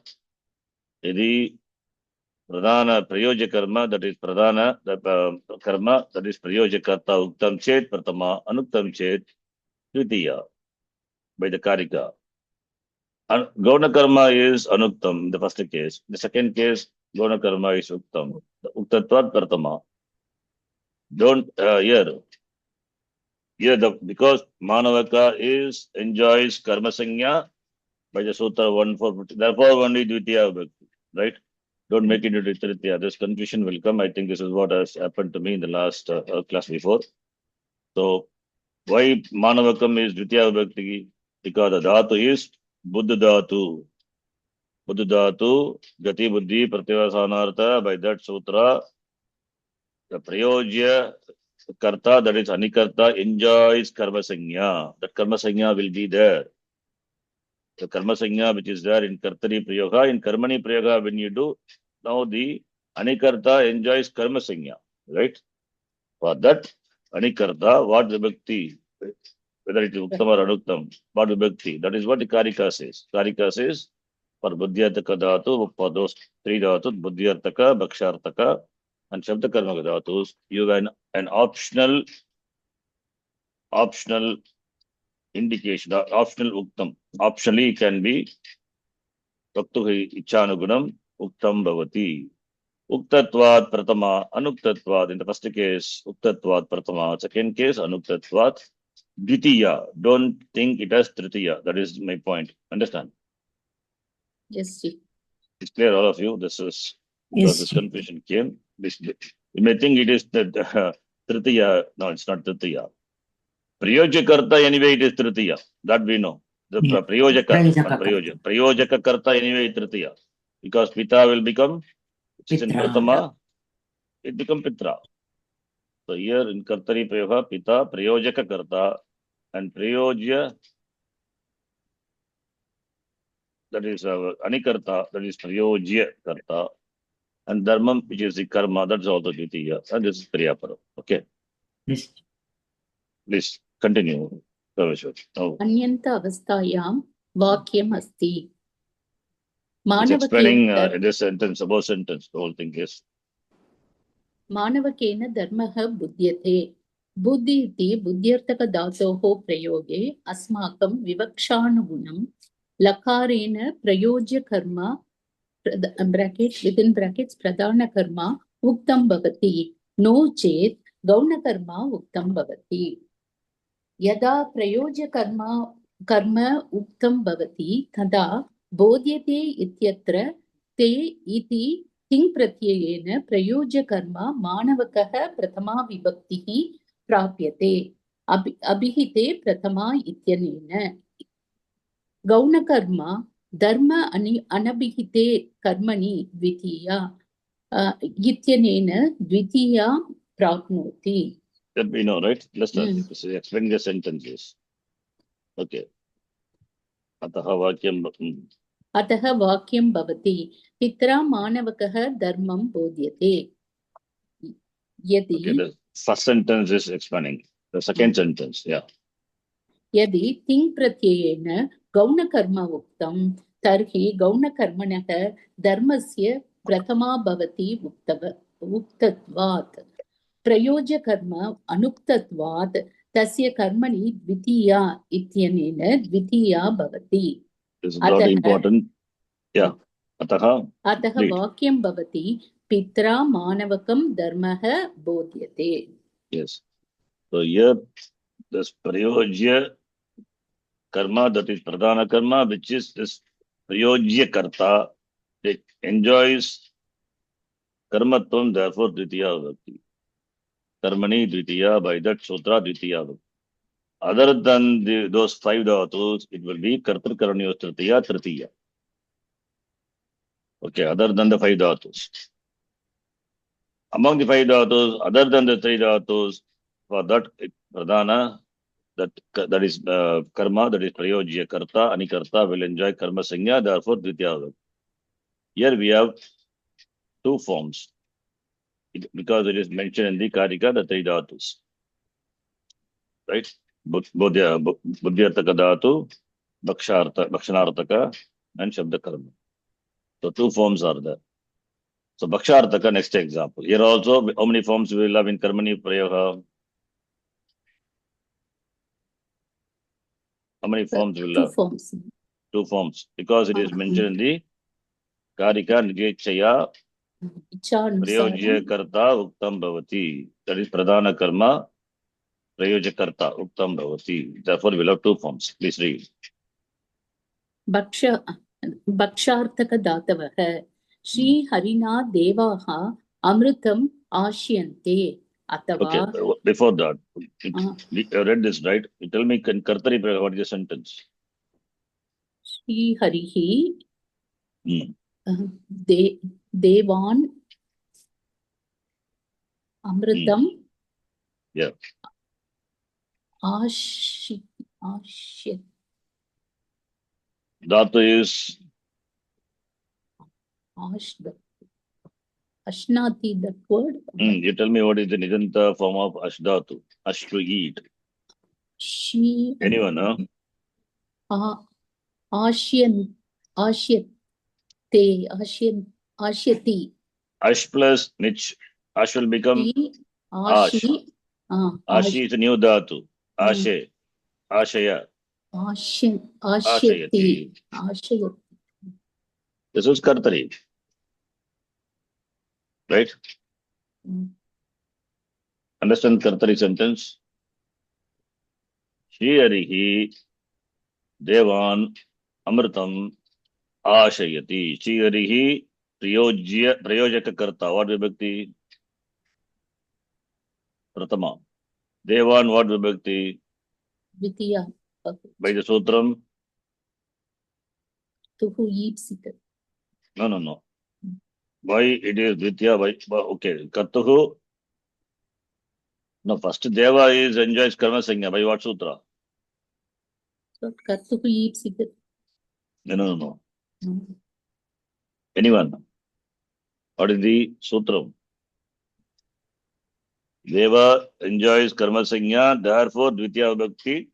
Yadi Pradhana Prayojya Karma, that is Pradhana Karma, that is Prayojya Karta Uktam Chet Pratama, Anuktam Chet Dvitiya by the Karika. Gauna Karma is Anuktam in the first case. The second case, Gauna Karma is Uktam. Uktatvat Pratama. Don't because Manavaka enjoys Karma Sanya by the Sutra 1.4. Therefore, only Dvitiya Vibhakti, right? Don't make it into Tritiya. This confusion will come. I think this is what has happened to me in the last class before. So, why Manavakam is Dvitiya Vibhakti? Because the Dhatu is Buddha Dhatu. Buddha Dhatu, Gati Buddhi, Pratyavasanartha. By that sutra, the Prayojya Karta, that is Anikarta, enjoys Karma Sanya. That Karma Sanya will be there. The Karma Sanya which is there in Kartari Prayoga, in Karmani Prayoga, when you do, now the Anikarta enjoys Karma Sanya, right? For that Anikarta, what Vibhakti, whether it is Uktam or Anuktam, what Vibhakti, that is what the Karika says. Karika says, for Buddhyartaka Dhatu, for those three Dhatus, Buddhyartaka, Bhakshartaka, and Shabdakarma Dhatus, you have an optional indication, optional Uktam. Optionally can be Vaktu Ichhanugunam, Uktam Bhavati. Uktatvat Pratama, Anuktatvat. In the first case, Uktatvat Pratama. Second case, Anuktatvat Dvitiya. Don't think it as Tritiya. That is my point. Understand? Yes, Ji. It's clear, all of you. This is Yes, this Ji. confusion came. You may think it is the Tritiya. No, it's not Tritiya. Prayojya Karta, anyway, it is Tritiya. That we know. The Yeah. Prayojaka. Prayojaka. Prayojaka Karta, anyway, is Tritiya. Because Pita will become, which is in Pitra. Pratama, it becomes Pitra. So here in Kartari Prayoga, Pita, Prayojaka Karta, and Prayojya, that is Anikarta, that is Prayojya Karta, and Dharmam, which is the Karma, that's also Dvitiya, and this is Priyapara. Okay, Yes. please continue. Now, अन्यन्त अवस्थायां वाक्यम् अस्ति it's explaining मानवकेन this sentence, above sentence, the whole thing is. मानवकेन धर्मः बुध्यते बुद्धि इति बुद्ध्यर्थकधातोः प्रयोगे अस्माकं विवक्षानुगुणं लकारेण प्रयोज्यकर्म bracket विदिन् brackets प्रधानकर्म उक्तं भवति, no चेत् गौणकर्म उक्तं भवति। यदा प्रयोज्यकर्म कर्म उक्तं भवति तदा बोध्यते इत्यत्र ते इति तिङ् प्रत्ययेन प्रयोज्यकर्म मानवकः प्रथमा विभक्तिः प्राप्यते अभिहिते प्रथमा इत्यनेन। गौणकर्म धर्म अनभिहिते कर्मणि द्वितीया इत्यनेन द्वितीया प्राप्नोति। That we know, right? Let's start. Mm. Explain the sentences. Okay. अतः वाक्यं भवति, पित्रा मानवकः धर्मं बोध्यते। यदि Okay, the first sentence is explaining. The second sentence, yeah. यदि तिङ् प्रत्ययेन गौणकर्म उक्तं तर्हि गौणकर्मणः धर्मस्य प्रथमा भवति उक्तत्वात्। प्रयोज्यकर्म अनुक्तत्वात् तस्य कर्मणि द्वितीया इत्यनेन द्वितीया भवति। This is not important. Yeah. अतः वाक्यं भवति, पित्रा मानवकं धर्मः बोध्यते। Yes. So here this prayojya karma, that is pradhana karma, which is this prayojya karta, it enjoys karmatvam, therefore dvitiya vibhakti. Karmani dvitiya, by that sutra dvitiya vibhakti. Other than those five dhatus, it will be kartar karanyo tritiya tritiya. Okay, other than the five dhatus. Among the five dhatus, other than the three dhatus, for that pradhana, that is karma, that is prayojya karta, anikarta will enjoy karma sanya, therefore dvitiya vibhakti. Here we have two forms, because it is mentioned in the karika, the three dhatus. Right? Buddhyarthaka dhatu, bhakshanarthaka, and shabda karma. So two forms are there. So bhaksharthaka, next example. Here also, how many forms we will have in karmani prayoga? How many forms will have? Two forms. Because it is mentioned in the karika nijechaya prayojya karta uktam bhavati. That is pradhana karma prayojya karta uktam bhavati. Therefore, we will have two forms. Please read. भक्षार्थक धातवः श्रीहरिणा देवाः अमृतम् आश्यन्ते अथवा. Okay, before that, we read this, right? You tell me in Kartari, what is the sentence? श्रीहरिः देवान् अमृतम् आश्यन्ते. Dhatu is Ashnati, that word. You tell me what is the Nijanta form of Ashdhatu? Ash to eat. Anyone, huh? Ashyati. Ash plus Nich. Ash will become Ash. Ashi is a new Dhatu. Ashe. Ashaya. Ashyati. This is Kartari. Right? Understand Kartari sentence? Shri Harihi Devan Amritam Ashayati. Shri Harihi Prayojaka Karta. What vibhakti? Pratama. Devan, what vibhakti? Dvitiya. By the sutram? Tuhu Yipsita. No. Why it is Dvitiya? Okay. Kartuhu. No, first Deva enjoys karma sanya. By what sutra? So Kartuhu Yipsita. No. Anyone? What is the sutram? Deva enjoys karma sanya, therefore Dvitiya vibhakti.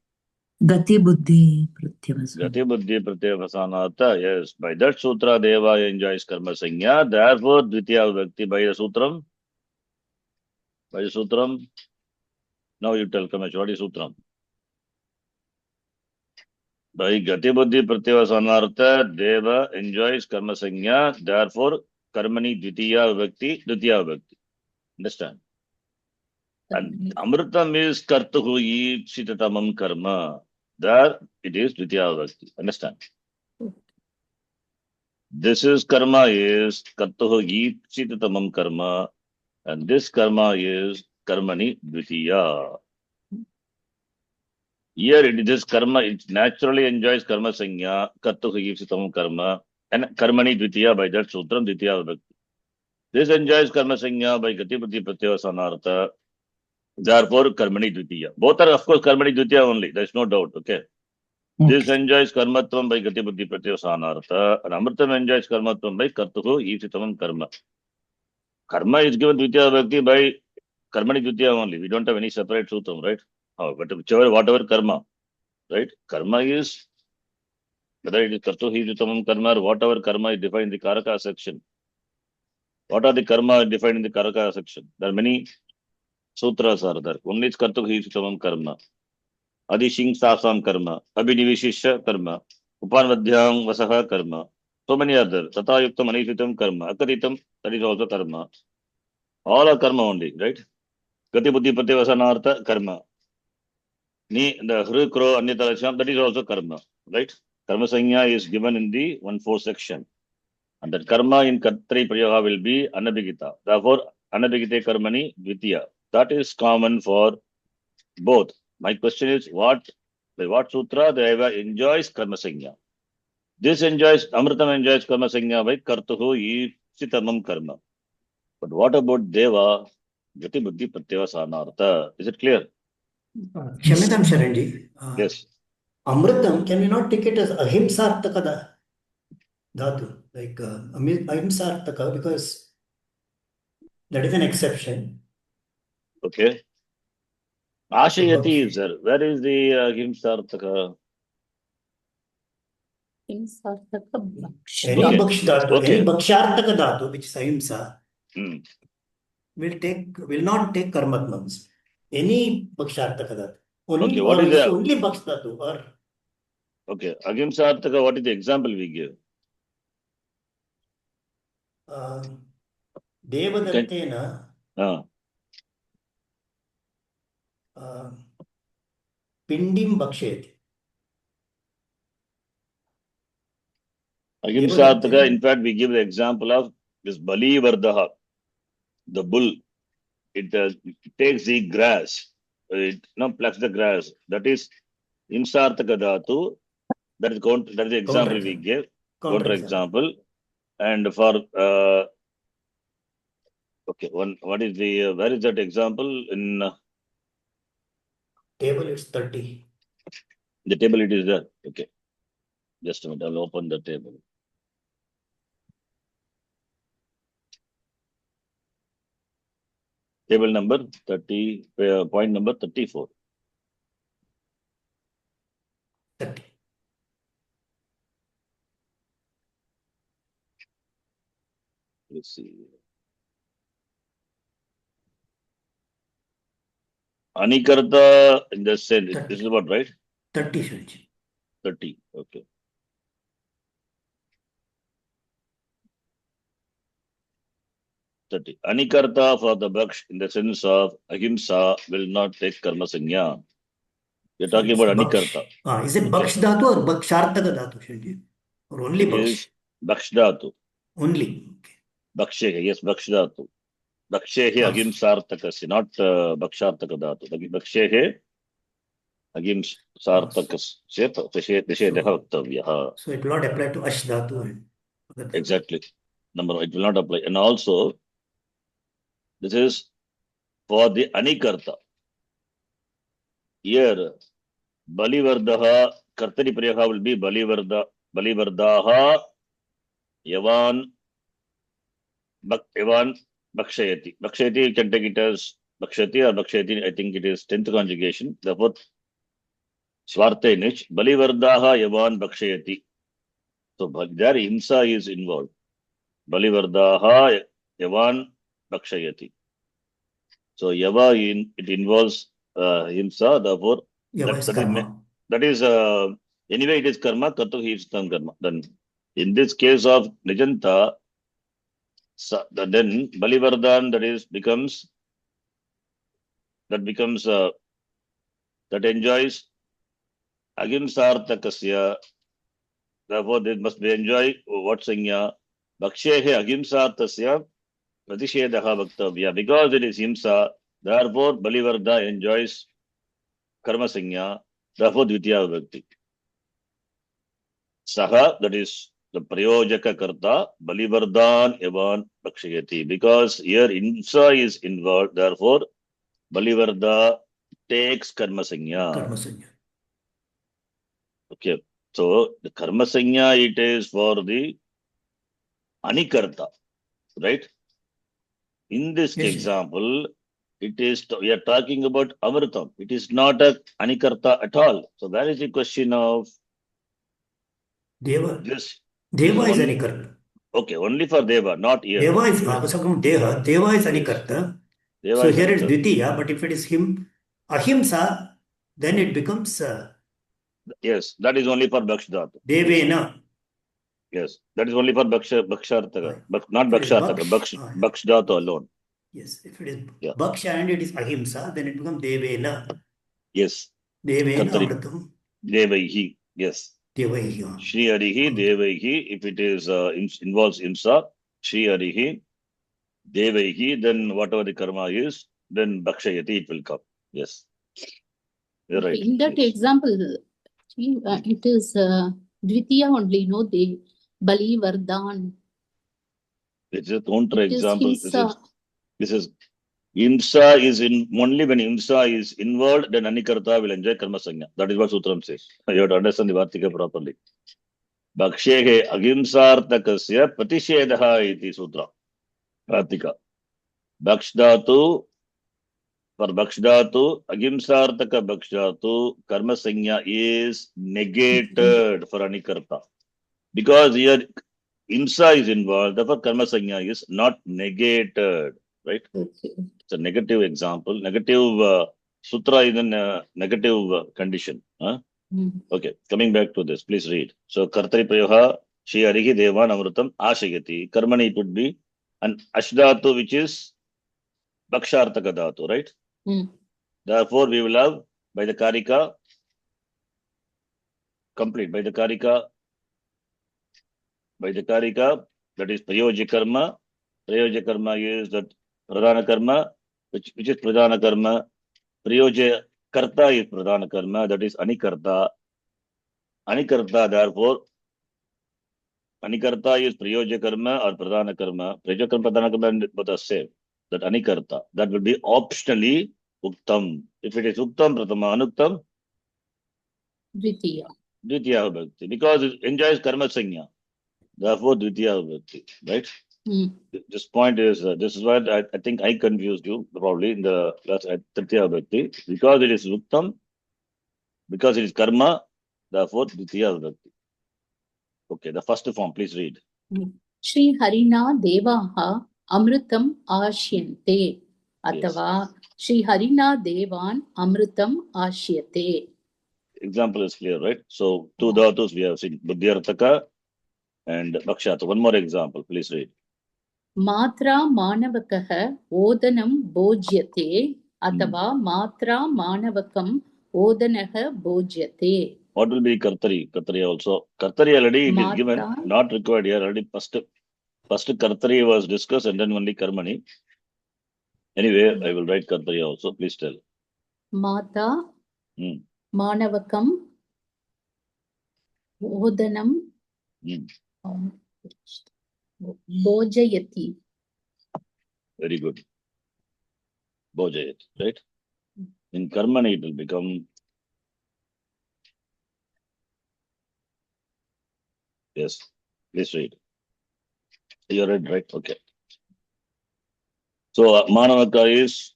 Gati buddhi pratyavasana. Gati buddhi pratyavasanata. Yes, by that sutra Deva enjoys karma sanya, therefore Dvitiya vibhakti. By the sutram? No, Now you tell Kamesh, what is Sutram? By Gati Buddhi Pratyavasanartha, Deva enjoys Karma Sanya, therefore Karmani Dvitiya Vibhakti, Dvitiya Vibhakti. Understand? And Amritam is Kartuhu Ipsitatamam Karma. There it is Dvitiya Vibhakti. Understand? This is Karma is Kartuhu Ipsitatamam Karma. And this Karma is Karmani Dvitiya. Here it is karma, it naturally enjoys karma sanya, kartuhu ipsitamam karma, and karmani dvitiya by that sutram dvitiya vibhakti. This enjoys karma sanya by gati buddhi pratyavasanartha, therefore karmani dvitiya. Both are of course karmani dvitiya only, there is no doubt, okay? This enjoys karmatvam by gati buddhi pratyavasanartha, and amritam enjoys karmatvam by kartuhu ipsitamam karma. Karma is given dvitiya vibhakti by karmani dvitiya only, we don't have any separate sutram, right? But whatever karma, right? Karma is, whether it is Kartuhi Tamam Karma or whatever karma is defined in the Karaka section. What are the karma defined in the Karaka section? There are many sutras are there. Only is Kartuhi Tamam Karma. Adishing Sasam Karma. Abhinivishisha Karma. Upanvadhyam Vasaha Karma. So many others. Tata Yuktam Anishitam Karma. Akaritam, that is also karma. All are karma only, right? Gati Buddhi Pratyavasanartha Karma. The Hru Kro Anyatarasham, that is also karma, right? Karma Sanya is given in the 1-4 section. And that karma in Kartri Prayoga will be Anabhigita. Therefore, Anabhigite Karmani Dvitiya. That is common for both. My question is, by what sutra Deva enjoys Karma Sanya? This enjoys, Amritam enjoys Karma Sanya by Kartuhu Ipsitamam Karma. But what about Deva? Gati Buddhi Pratyavasanartha. Is it clear? Kshamyatam Sharanji. Yes. Amritam, can we not take it as ahimsartaka dhatu? Like ahimsartaka, because that is an exception. Okay. Ashayati is there. Where is the ahimsartaka? Himsartaka bhaksh. Any Okay. bhaksh dhatu, Okay. any bhakshartaka dhatu, which is ahimsa, Hmm. will not take karmatmams. Any bhakshartaka dhatu. Only, Okay, what or is the- only bhaksh dhatu, or Okay. Ahimsartaka, what is the example we give? Devadattena pindim bhaksheti. Ahimsartaka, in fact, we give the example of this Bali Vardaha, the bull. It takes the grass, it plucks the grass. That is Himsartaka dhatu. That is the example we give. Counter example. And for okay, what is the where is that example in Table? It's 30. the table? It is there. Okay, just a minute. I'll open the table. Table number 30, point number 34. 30. Let's see. Anikarta in the sense, this is what, right? 30, Sharanji. 30. Okay. Anikarta for the bhaksh in the sense of ahimsa will not take karma sanya. You're talking about anikarta. Is it bhaksh dhatu or bhakshartaka dhatu, Sharanji? Or only bhaksh? Is bhaksh dhatu. Only. Okay. Bhakshehe, yes, bhaksh dhatu. Bhakshehe ahimsartakasya, not bhakshartaka dhatu. Bhakshehe ahimsartakasya nishedeha vaktavyaha. So it will not apply to ash dhatu. Exactly. Number one, it will not apply. And also, this is for the anikarta. Here, Balivardaha, Kartari Priyaha will be Balivardaha, Yavan Bhakshayati. Bhakshayati, you can take it as Bhakshati or Bhakshayati, I think it is 10th conjugation. Therefore, Swartenich, Balivardaha, Yavan Bhakshayati. So, there Himsa is involved. Balivardaha, Yavan Bhakshayati. So, Yava, it involves himsa, therefore, Yava is karma. that is, anyway, it is karma, kartu himstam karma. Then, in this case of Nijanta, then Balivardhan, that enjoys Ahimsartakasya, therefore, this must be enjoy what sanya, Bakshehe Ahimsartasya, Pratishedaha Vaktavya, because it is Himsa, therefore, Balivardha enjoys Karma Sanya, therefore, Dvitiya Vibhakti. Saha, that is the Prayojaka Karta, Balivardhan Evan Bakshayati. Because here Himsa is involved, therefore, Balivardha takes Karma Sanya. Karma sanya. Okay. So, the Karma Sanya, it is for the Anikarta, right? In this Yes, yes. example, it is, we are talking about Amritam. It is not a Anikarta at all. So, where is the question of Deva. this? Deva is Only- anikarta. Okay, only for Deva, not here. Deva is, I was talking about Deha. Deva is Yes. anikarta. Deva So is here it's Anikarta. Dvitiya, but if it is him, Ahimsa, then it becomes Yes, that is only for Bhakshadhatu. Devena. Yes, that is only for Bhakshartaka, but not If it is Bhakshartaka, Baksh, Bhakshadhatu alone. yes, if it is Yeah. Baksha and it is Ahimsa, then it becomes Devena. Yes, Devena Kartari. Amritam. Devaihi. Yes. Devaihi. Shri Harihi, Devaihi. If it is involves Imsa, Shri Harihi, Devaihi, then whatever the karma is, then Bhakshayati, it will come. Yes. You're right. In that Yes. example, it is Dvitiya only, no? The Balivardhan. It's a counter It is example. Himsa. This is Imsa is in only when Imsa is involved, then Anikarta will enjoy Karma Sanya. That is what Sutram says. You have to understand the Vartika properly. Bhakshehe Agimsartakasya Pratishedaha iti Sutra. Vartika. Bhakshdatu, for Bhakshdatu, Agimsartaka Bhakshdatu, Karma Sanya is negated for Anikarta. Because here Imsa is involved, therefore Karma Sanya is not negated. Right? Okay. It's a negative example. Negative sutra is in a negative condition. Huh? Okay, coming back to this, please read. So, Kartari Prayoha, Shri Harihi Devan Amrutam Ashayati. Karmani, it would be an Ashdhatu, which is Bhakshartaka Dhatu, right? Therefore, we will have by the Karika, complete by the Karika, that is Prayoja Karma. Prayoja Karma is that Pradhana Karma, which is Pradhana Karma. Prayoja Karta is Pradhana Karma, that is Anikarta. Anikarta, therefore, Anikarta is Prayoja Karma or Pradhana Karma. Prayoja Karma, Pradhana Karma, both are same. That Anikarta, that will be optionally Uktam. If it is Uktam, Pratama Anuktam, Dvitiya. Dvitiya Vibhakti. Because it enjoys Karma Sanya. Therefore, Dvitiya Vibhakti. Right? This point is, this is what I think I confused you probably in the last Tritiya Vibhakti. Because it is Uktam, because it is Karma, therefore Dvitiya Vibhakti. Okay, the first form, please read. Shri Harina Devaha Amritam Ashyante. Atava Shri Harina Devan Amritam Ashyate. Example is clear, right? So, two dhatus we have seen, Buddhyartaka and Bhakshata. One more example, please read. Matra Manavakaha Odanam Bojyate. Atava Matra Manavakam Odanaha Bojyate. What will be Kartari? Kartari also. Kartari already it is given, Matra. not required here. Already first Kartari was discussed and then only Karmani. Anyway, I will write Kartari also. Please tell. Mata Manavakam Odanam Bojayati. Very good. Bojayat, right? In Karmani it will become, yes, please read. You read, right? Okay. So, Manavaka is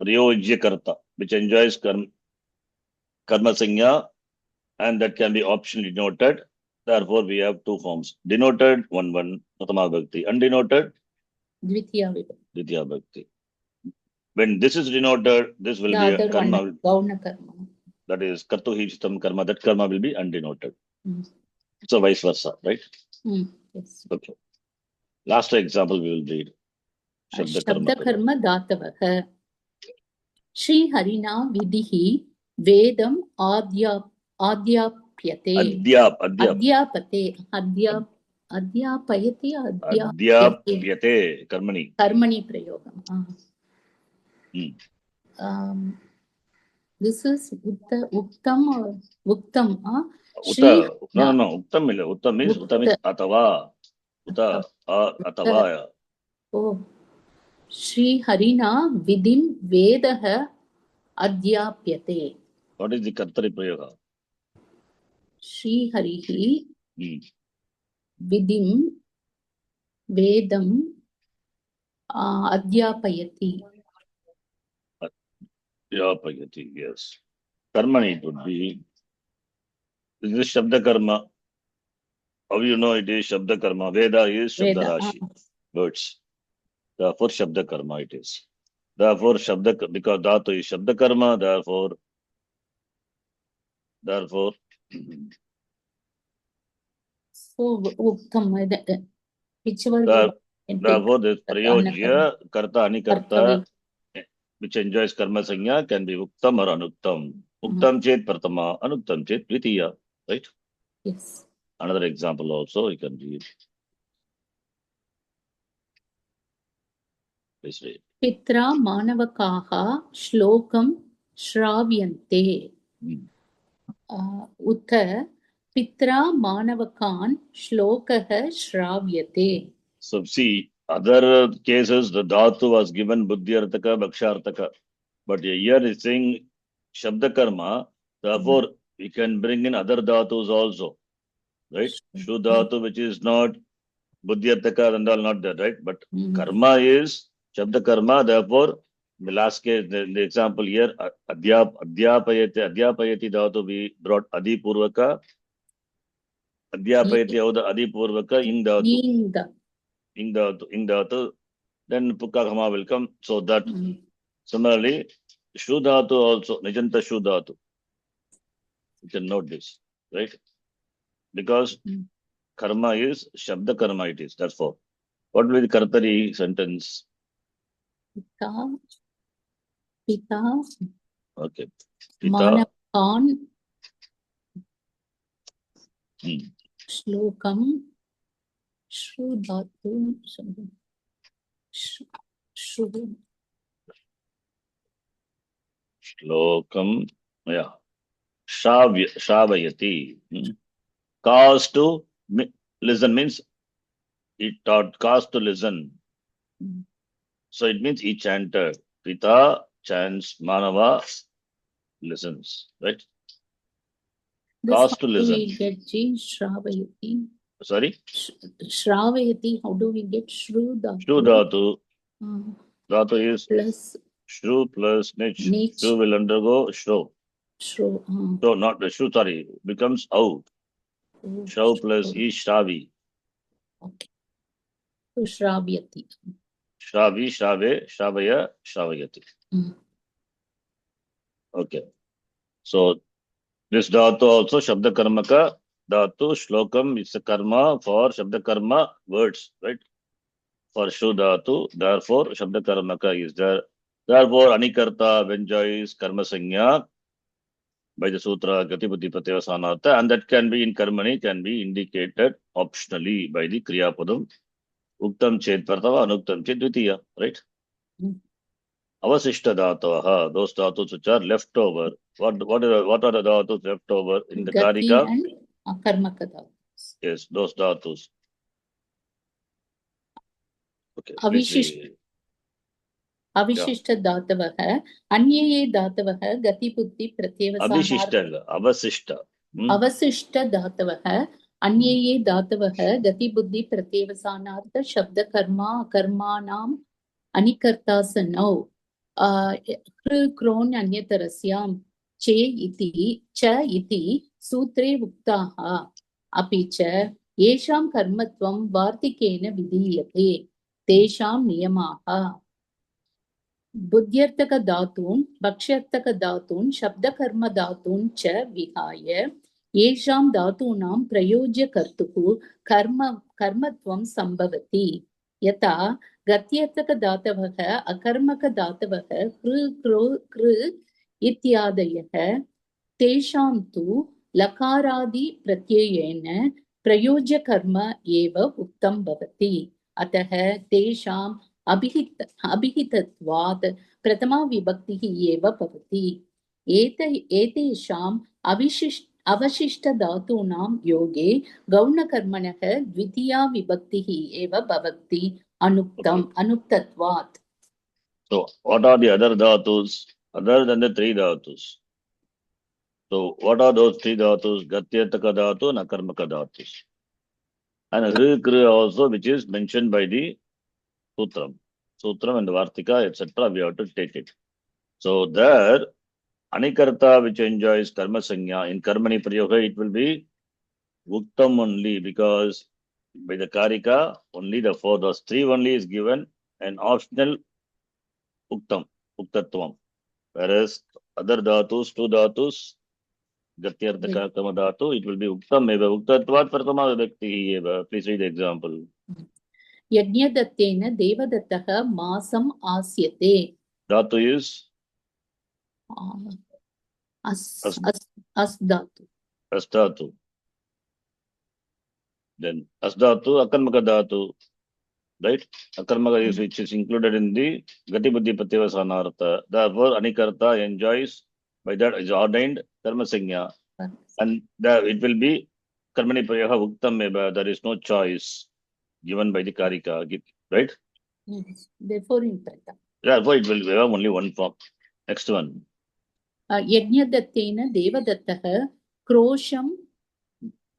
Priyojya Karta, which enjoys Karma Sanya, and that can be optionally denoted. Therefore, we have two forms. Denoted, 1-1, Pratama Bhakti. Undenoted, Dvitiya Vibhakti. Dvitiya Bhakti. when this is denoted, this will The be a other karma. one, Gauna karma. That is kartu hichitam karma. That karma will be undenoted. Mm. So vice versa, right? Yes. Okay. Last example we will read. Shabda karma datavah. Shri Harina Vidihi Vedam Adhyapyate. Adhyapayate. Adhyapyate. Karmani prayogam. This is Uktam or Uktam. No. Uktam means atava. Atava. Oh. Shri Harina Vidim Vedaha Adhyapyate. What is the Kartari Prayoga? Shri Harihi Vidim Vedam Adhyapayati. Adhyapayati, yes. Karmani it would be. This is Shabda Karma. How you know it is Shabda Karma? Veda is Shabda Rashi. Words. Therefore, Shabda Karma it is. Therefore, Shabda, because Dhatu is Shabda Karma, therefore, so Uktam, whichever therefore, this Prayojya, Karta, Anikarta, which enjoys Karma Sanya, can be Uktam or Anuktam. Uktam Chet Pratama, Anuktam Chet Dvitiya, right? Yes. Another example also you can read. Please read. Pitra Manavakaha Shlokam Shravyante. Uttha Pitra Manavakan Shlokaha Shravyate. So see, other cases the Dhatu was given Buddhyartaka, Bhakshartaka. But here is saying Shabda Karma, therefore we can bring in other Dhatus also. Right? Shu Dhatu, which is not Buddhyartaka and all not there, right? But Karma is Shabda Karma, therefore, the last case, the example here, Adhyapayati Dhatu, we brought Adi Purvaka. Adhyapayati Adi Purvaka, Ing Dhatu. Then Pukka Kama will come. So that similarly, Shu Dhatu also, Nijanta Shu Dhatu. You can note this, right? Because Karma is Shabda Karma it is. That's all. What will be the Kartari sentence? Pita. Okay. Manavakan. Shlokam. Shru Dhatu. Shlokam. Yeah. Shavayati. Cause to listen means it taught cause to listen. So it means he chanted. Pita chants, Manava listens. Right? Cause to listen. We get Shravayati. Sorry? Shravayati, how do we get Shru Dhatu? Shru Dhatu. Dhatu is plus Shru plus Nich. Shru will undergo Shru. So not the Shru, sorry, becomes Au. Shru plus Shravi. Okay. So Shravyati. Shravi, Shrave, Shravaya, Shravayati. Okay. So this Dhatu also Shabda Karmaka. Dhatu Shlokam is a karma for Shabda Karma words, right? For Shu Dhatu, therefore Shabda Karmaka is there. Therefore Anikarta enjoys Karma Sanya by the Sutra Gati Buddhi Pratyasanartha, and that can be in Karmani, can be indicated optionally by the Kriya Padam. Uktam Chet Partava, Anuktam Chet Dvitiya, right? Avasishta Dhataha, those dhatus which are left over. What are the dhatus left over in the Karika? And Akarmaka dhatus. Yes, those dhatus. Okay. Avishishta Dhatavaha, Anyaye Dhatavaha, Gati Buddhi Pratyavasana. Avasishta. Avasishta Dhatavaha, Anyaye Dhatavaha, Gati Buddhi Pratyavasanartha, Shabda Karma, Karmanam, Anikarta Sanau, Kron Anyatarasyam, Che iti, Cha iti, Sutre Vuktaha, Apicha, Yesham Karmatvam Vartikena Vidiyate, Tesham Niyamaha. बुद्ध्यर्थकधातून् भक्ष्यर्थकधातून् शब्दकर्मधातून् च विहाय येषां धातूनां प्रयोज्यकर्तुः कर्मत्वं सम्भवति। यथा गत्यर्थकधातवः अकर्मकधातवः कृ इत्यादयः तेषां तु लकारादिप्रत्ययेन प्रयोज्यकर्म एव उक्तं भवति। अतः तेषाम् अभिहितत्वात् प्रथमा विभक्तिः एव भवति। एतेषाम् अवशिष्टधातूनां योगे गौणकर्मणः द्वितीया विभक्तिः एव भवति अनुक्तत्वात्। So what are the other dhatus other than the three dhatus? So what are those three dhatus? Gatyartaka dhatu and akarmaka dhatus. And kru also, which is mentioned by the sutram. Sutram and Vartika, etc. We have to take it. So there, anikarta, which enjoys karma sanya, in karmani prayoga, it will be uktam only, because by the karika, only the four, those three only is given, an optional uktam, uktatvam. Whereas other dhatus, two dhatus, gatyartaka karma dhatu, it will be uktam eva, uktatvat pratama vibhakti eva. Please read the example. यज्ञदत्तेन देवदत्तः मासम् आस्यते. Dhatu is as dhatu. Asdhatu. Then asdhatu, akarmaka dhatu, right? Akarmaka is which is included in the gati buddhi pratyavasanartha. Therefore, anikarta enjoys, by that is ordained karma sanya, and it will be karmani prayaha uktam eva. There is no choice given by the karika, right? Yes. Therefore, in prata. Therefore, it will have only one form. Next one. यज्ञदत्तेन देवदत्तः क्रोशं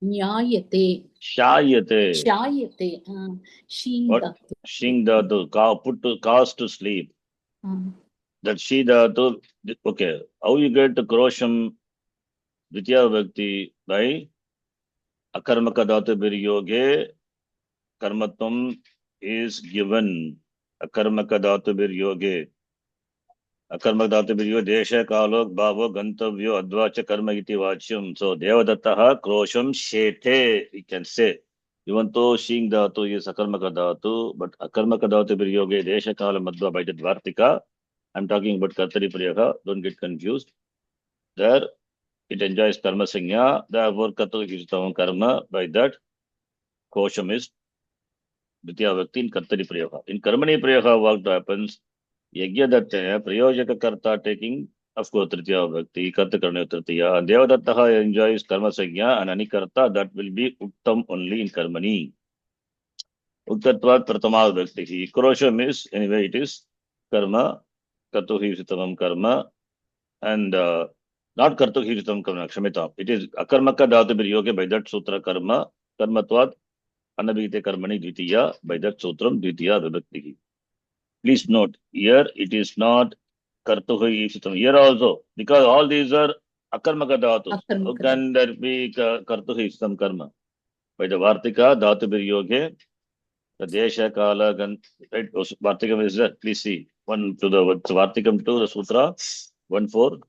न्यायते. Shayate. Shing dhatu, put to cause to sleep. That she dhatu, okay. How you get to krosham dvitiya vibhakti? By akarmaka dhatu biryoge, karmatvam is given. Akarmaka dhatu biryoge. Akarmaka dhatu biryoge, desha kalo bhavo gantavyo advacha karma iti vachyam. So devadattaha krosham shete, we can say. Even though shing dhatu is akarmaka dhatu, but akarmaka dhatu biryoge, desha kala madhva by the dvartika. I'm talking about Kartari Priyaha, don't get confused. There, it enjoys karma sanya, therefore Kartari Kirtavam karma, by that, Kosham is Dvitiya Vakti in Kartari Priyaha. In Karmani Priyaha, what happens? Yajnadatta, Prayojaka Karta taking, of course, Tritiya Vakti, Karta Karna Tritiya, and Devadattaha enjoys karma sanya, and Anikarta, that will be Uttam only in Karmani. Uttatvat Pratama Vakti. Krosham is, anyway, it is karma. Kartuhi Sitavam karma, and not Kartuhi Sitavam karma, Kshamita. It is Akarmaka Dhatu Biryoge, by that sutra karma, karmatvat, anabhite karmani dvitiya, by that sutram dvitiya vibhakti. Please note, here it is not Kartuhi Sitavam. Here also, because all these are Akarmaka Dhatus. How can there be Kartuhi Sitavam karma? By the Vartika, Dhatu Biryoge, the Desha Kala, right? Vartikam is that, please see. One to the Vartikam to the Sutra, 1-4.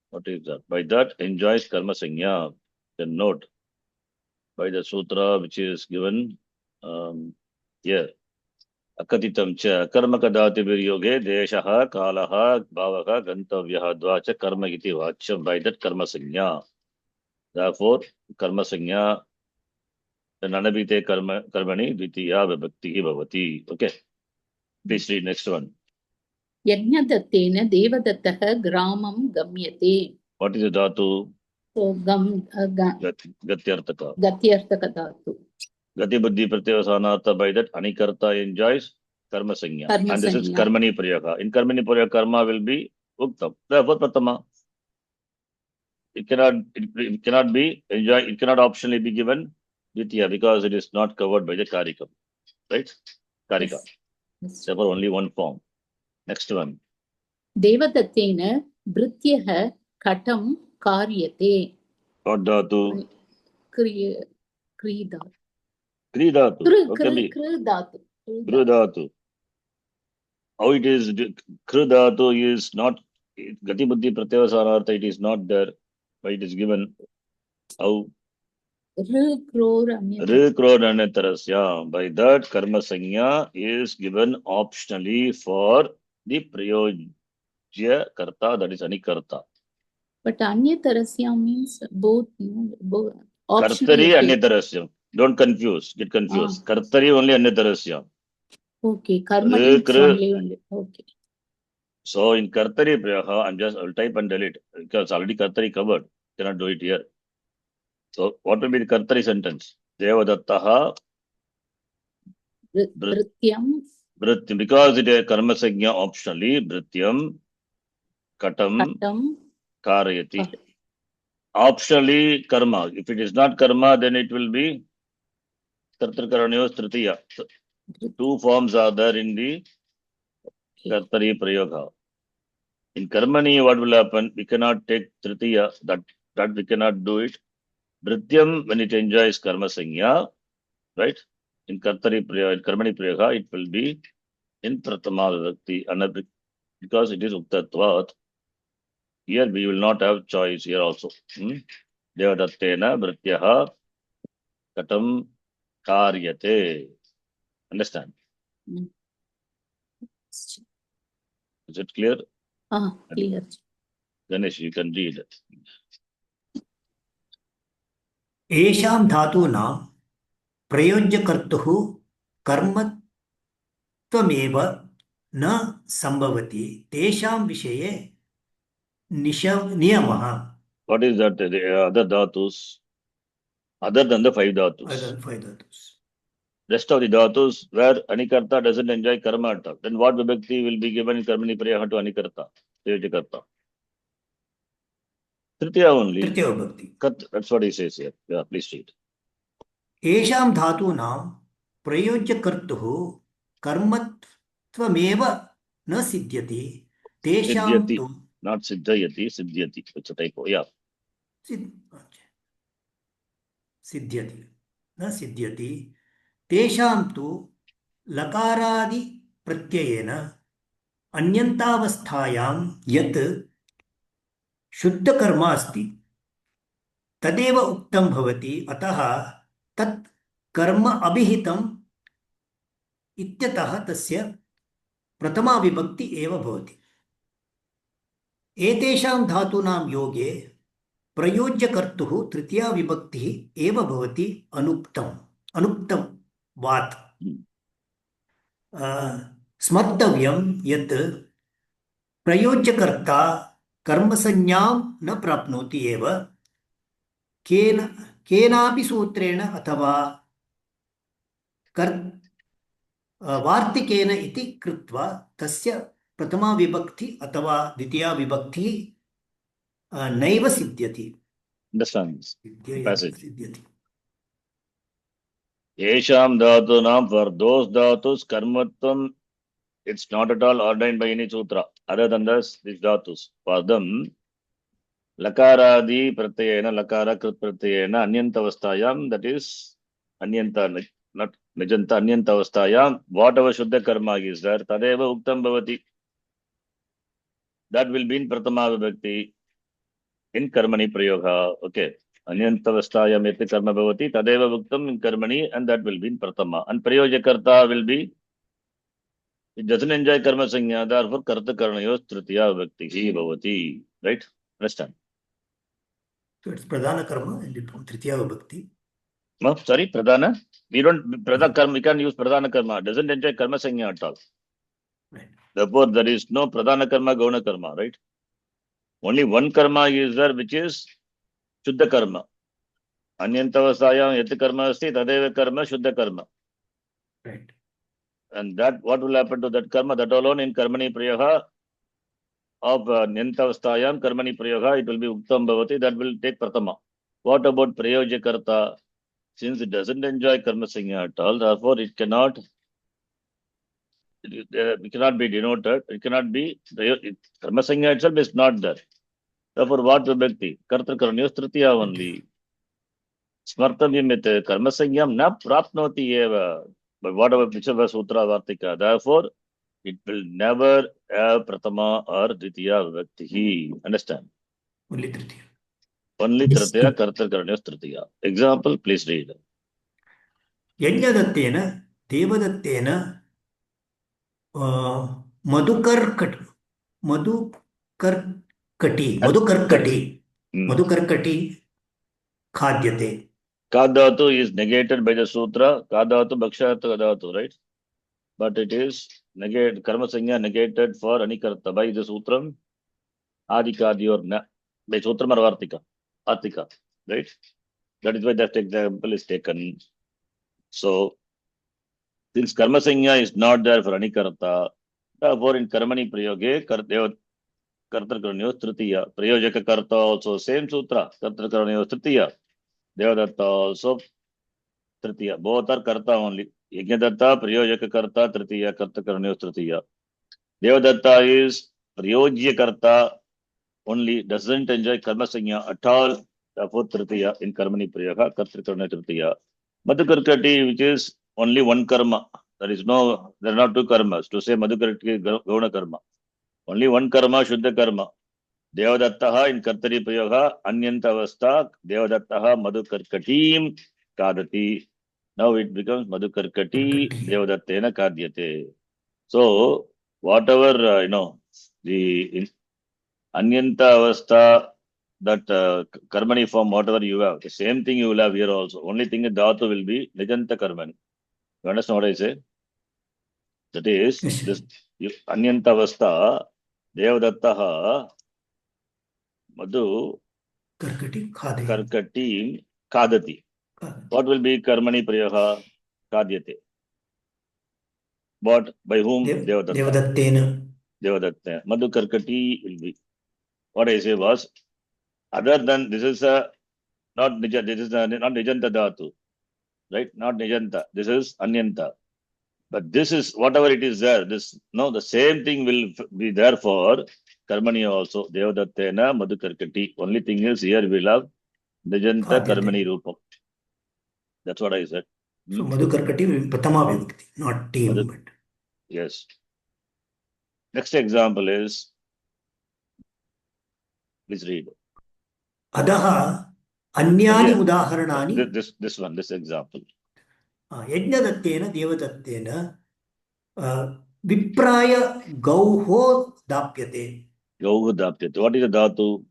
What is that? By that enjoys karma sanya. Then note, by the Sutra which is given here. Akatitam cha karmaka dhati biryoge deshaha kalaha bhavaha gantavyaha dvacha karma iti vachyam. By that karma sanya. Therefore, karma sanya. Then anabhite karmani dvitiya vibhakti bhavati. Okay. Please read next one. यज्ञदत्तेन देवदत्तः ग्रामं गम्यते. What is the dhatu? So Gatyartaka. Gatyartaka dhatu. Gati buddhi pratyavasanartha, by that anikarta enjoys karma sanya. And this is karmani prayaga. In karmani prayaga, karma will be uktam. Therefore, pratama. It cannot be enjoyed. It cannot optionally be given dvitiya, because it is not covered by the karika. Right? Karika. Yes. Therefore, only one form. Next one. देवदत्तेन भृत्यः कटं कार्यते. What dhatu? क्रीधातु. Kri dhatu. Kru dhatu. Kru dhatu. how it is, kru dhatu is not, gati buddhi pratyavasana, it is not there, why it is given, how, Crore Anyatara. Rikrod Anatarasya. By that, karma sanya is given optionally for the prayojya karta, that is anikarta. But Anyatarasya means both, no? Both. Kartari Optionally, okay. Anyatarasya. Don't confuse, get confused. Kartari only Anyatarasya. Okay, karma is Rikr. only. Okay. So in Kartari Prayaha, I'll type and delete because already Kartari covered. Cannot do it here. So what will be the Kartari sentence? Devadattaha Vrityam. Vrityam. Because it is karma sanya optionally, Vrityam Katam Karayati. Optionally karma. If it is not karma, then it will be Kartarkaranyos Tritiya. Two forms are there in the Kartari Prayoga. In Karmani, what will happen? We cannot take Tritiya, that we cannot do it. Vrityam, when it enjoys karma sanya, right? In Kartari Prayoga, in Karmani Prayoga, it will be in Pratama Vibhakti, because it is Uktatvat. Here we will not have choice here also. Devadattena Vrityaha Katam Karyate. Understand? Is it clear? Clear. Ganesh, you can read it. येषां धातूनां प्रयोज्यकर्तुः कर्मत्वमेव न संभवति तेषां विषये नियमः. What is that? The other dhatus, other than the five dhatus. Other than five dhatus. Rest of the dhatus where Anikarta doesn't enjoy karma at all. Then what vibhakti will be given in Karmani Prayaha to Anikarta? Prayojakarta. Tritiya only. Tritiya vibhakti. That's what he says here. Yeah, please read. येषां धातूनां प्रयोज्यकर्तुः कर्मत्वमेव न सिद्ध्यति तेषां Siddhyati. तु Not siddhayati, siddhyati. It's a typo. Yeah. सिद्ध्यति न सिद्ध्यति तेषां तु लकारादि प्रत्ययेन अन्यन्तावस्थायां यत् शुद्धकर्म अस्ति तदेव उक्तं भवति अतः तत् कर्म अभिहितम् इत्यतः तस्य प्रथमा विभक्ति एव भवति. एतेषां धातूनां योगे प्रयोज्यकर्तुः तृतीया विभक्तिः एव भवति अनुक्तं वात्. स्मर्तव्यं यत् प्रयोज्यकर्ता कर्मसंज्ञां न प्राप्नोति एव केनापि सूत्रेण अथवा वार्तिकेन इति कृत्वा तस्य प्रथमा विभक्ति अथवा द्वितीया विभक्ति नैव सिद्ध्यति. Understand this passage. सिद्ध्यति. Yesham dhatunam, for those dhatus, karmatvam, it's not at all ordained by any sutra. Other than this, these dhatus. For them, lakaradi pratyayena, lakara krit pratyayena, anyantavastayam, that is, anyanta, not nijanta, anyantavastayam, whatever shuddha karma is there, tadeva uktam bhavati. That will be in pratama vibhakti, in karmani prayoga. Okay. Anyantavastayam eti karma bhavati, tadeva uktam in karmani, and that will be in pratama. And prayojakarta will be, it doesn't enjoy karma sanya, therefore karta karnayos tritiya vibhakti bhavati. Right? Understand? So it's pradhana karma and tritiya vibhakti. No, sorry, pradhana. We can't use pradhana karma. It doesn't enjoy karma sanya at all. Right. Therefore, there is no pradhana karma, gauna karma, right? Only one karma is there, which is shuddha karma. Anyantavasayam yati karma asti, tadeva karma, shuddha karma. Right. And that, what will happen to that karma? That alone in karmani prayoga of nyantavastayam, karmani prayoga, it will be uktam bhavati, that will take pratama. What about prayojakarta? Since it doesn't enjoy karma sanya at all, therefore it cannot be denoted, it cannot be, karma sanya itself is not there. Therefore, what vibhakti? Karta karanyos tritiya only. Smartavyam mit karmasanyam na prapnoti eva. But whatever, whichever sutra vartika. Therefore, It will never have Pratama or Ditiya Vibhakti. Understand? Only Tritiya. Only Yes, Tritiya, Kartakaranyos Tritiya. Example, please read. यज्ञदत्तेन देवदत्तेन मधुकर्कट मधुकर्कटी मधुकर्कटी मधुकर्कटी खाद्यते. Kadhatu is negated by the sutra. Kadhatu Bhakshartha Dhatu, right? But it is negated, Karma Sanya negated for Anikarta by the sutram. Adikadi or na by sutram or Vartika. Artika, right? That is why that example is taken. So, since Karma Sanya is not there for Anikarta, therefore in Karmani Prayoge, Kartakaranyos Tritiya. Prayojaka Karta also same sutra. Kartakaranyos Tritiya. Devadatta also Tritiya. Both are Karta only. Yajnadatta, Prayojaka Karta, Tritiya, Kartakaranyos Tritiya. Devadatta is Prayojya Karta only, doesn't enjoy Karma Sanya at all. Therefore Tritiya in Karmani Prayoga, Kartakaranyos Tritiya. Madhukarkati, which is only one karma. There are not two karmas. To say Madhukarkati Gauna karma. Only one karma, Shuddha karma. Devadattaha in Kartari Prayoga, Anyantavasta, Devadattaha Madhukarkatim Kadati. Now it becomes Madhukarkati Devadattena Kadyate. So, whatever, the Anyanta Avastha, that Karmani form, whatever you have, the same thing you will have here also. Only thing is Dhatu will be Nijanta Karmani. You understand what I say? That is, this Anyanta Avastha, Devadattaha Madhu Karkati Kadati. What will be Karmani Prayoga? Kadyate. What? By whom? Devadattena. Devadatta. Madhu Karkati will be. What I say was, other than this is not Nija, this is not Nijanta Dhatu. Right? Not Nijanta. This is Anyanta. But this is whatever it is there. The same thing will be there for Karmani also. Devadattena Madhu Karkati. Only thing is here we'll have Nijanta Karmani Rupam. That's what I said. So Madhu Karkati will be Pratama Vibhakti, not team. But yes. Next example is, please read. Adaha Anyani Udaharanani. This example. Yajnadattena Devadattena Vipraya Gauho Dapyate. Gauho Dapyate. What is the Dhatu?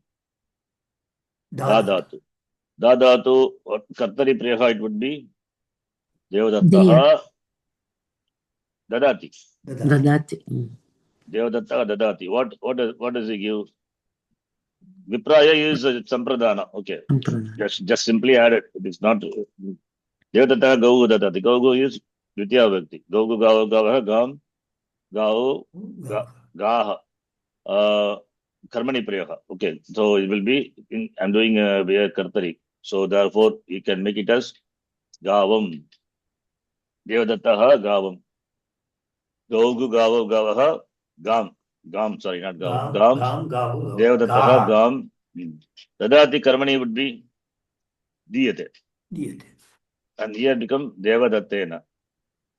Dhatu. Dhatu, what Kartari Prayoga it would be? Devadattaha Dadati. Dadati. Devadattaha Dadati. What does he give? Vipraya is Sampradana. Okay. Just simply add it. It is not Devadattaha Gauho Dadati. Gauho is Dvitiya Vibhakti. Gauho Gauho Gavaha Gam Gauho Gaha. Karmani Prayoga. Okay. So it will be I'm doing via Kartari. So therefore you can make it as Gavam. Devadattaha Gavam. Gaugu Gavo Gavaha Gam. Sorry, not Gavam. Gam. Devadattaha Gam. Dadati Karmani would be Diyate. And here become Devadattena.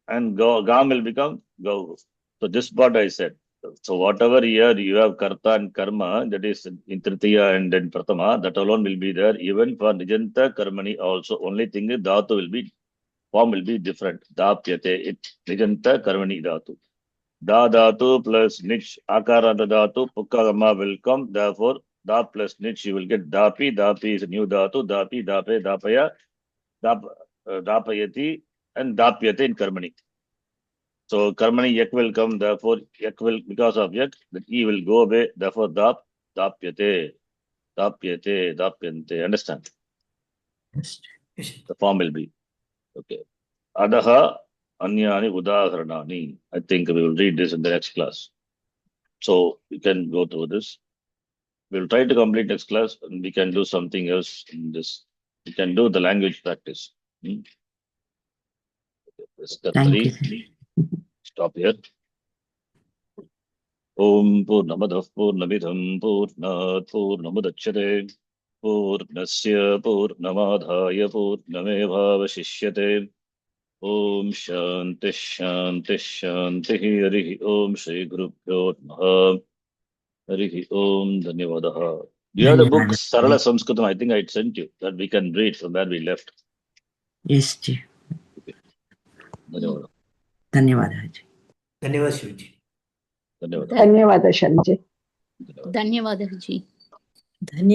And Gam will become Gaugu. So this part I said. So whatever here you have Karta and Karma, that is in Tritiya and then Pratama, that alone will be there. Even for Nijanta Karmani also. Only thing is Dhatu form will be different. Dapyate, Nijanta Karmani Dhatu. Da Dhatu plus Nich, Akara Dhatu, Pukkarama will come. Therefore, Da plus Nich, you will get Dapi. Dapi is a new Dhatu. Dapi, Dape, Dapaya, Dapayati, and Dapyate in Karmani. So Karmani Yak will come, therefore Yak will, because of Yak, the E will go away, therefore Dapyate. Understand? Yes. The form will be. Okay. Adaha Anyani Udaharanani. I think we will read this in the next class. So we can go through this. We'll try to complete next class and we can do something else in this. We can do the language practice. Thank you. Stop here. Om Purnamadah Purnamidham Purnat Purnamudachyate Purnasya Purnamadhaya Purnamevavashishyate Om Shanti शांति शांति। हरि ओम श्री गुरुभ्यो नमः। हरि ओम। धन्यवादः। You have the book धन्यवाद Sarala Sanskritam. I think I sent you that we can read from where we left. Yes जी, धन्यवाद। धन्यवाद जी, धन्यवाद शिवजी। धन्यवाद। धन्यवाद शर्मा जी। धन्यवाद। धन्यवादः जी। धन्यवाद।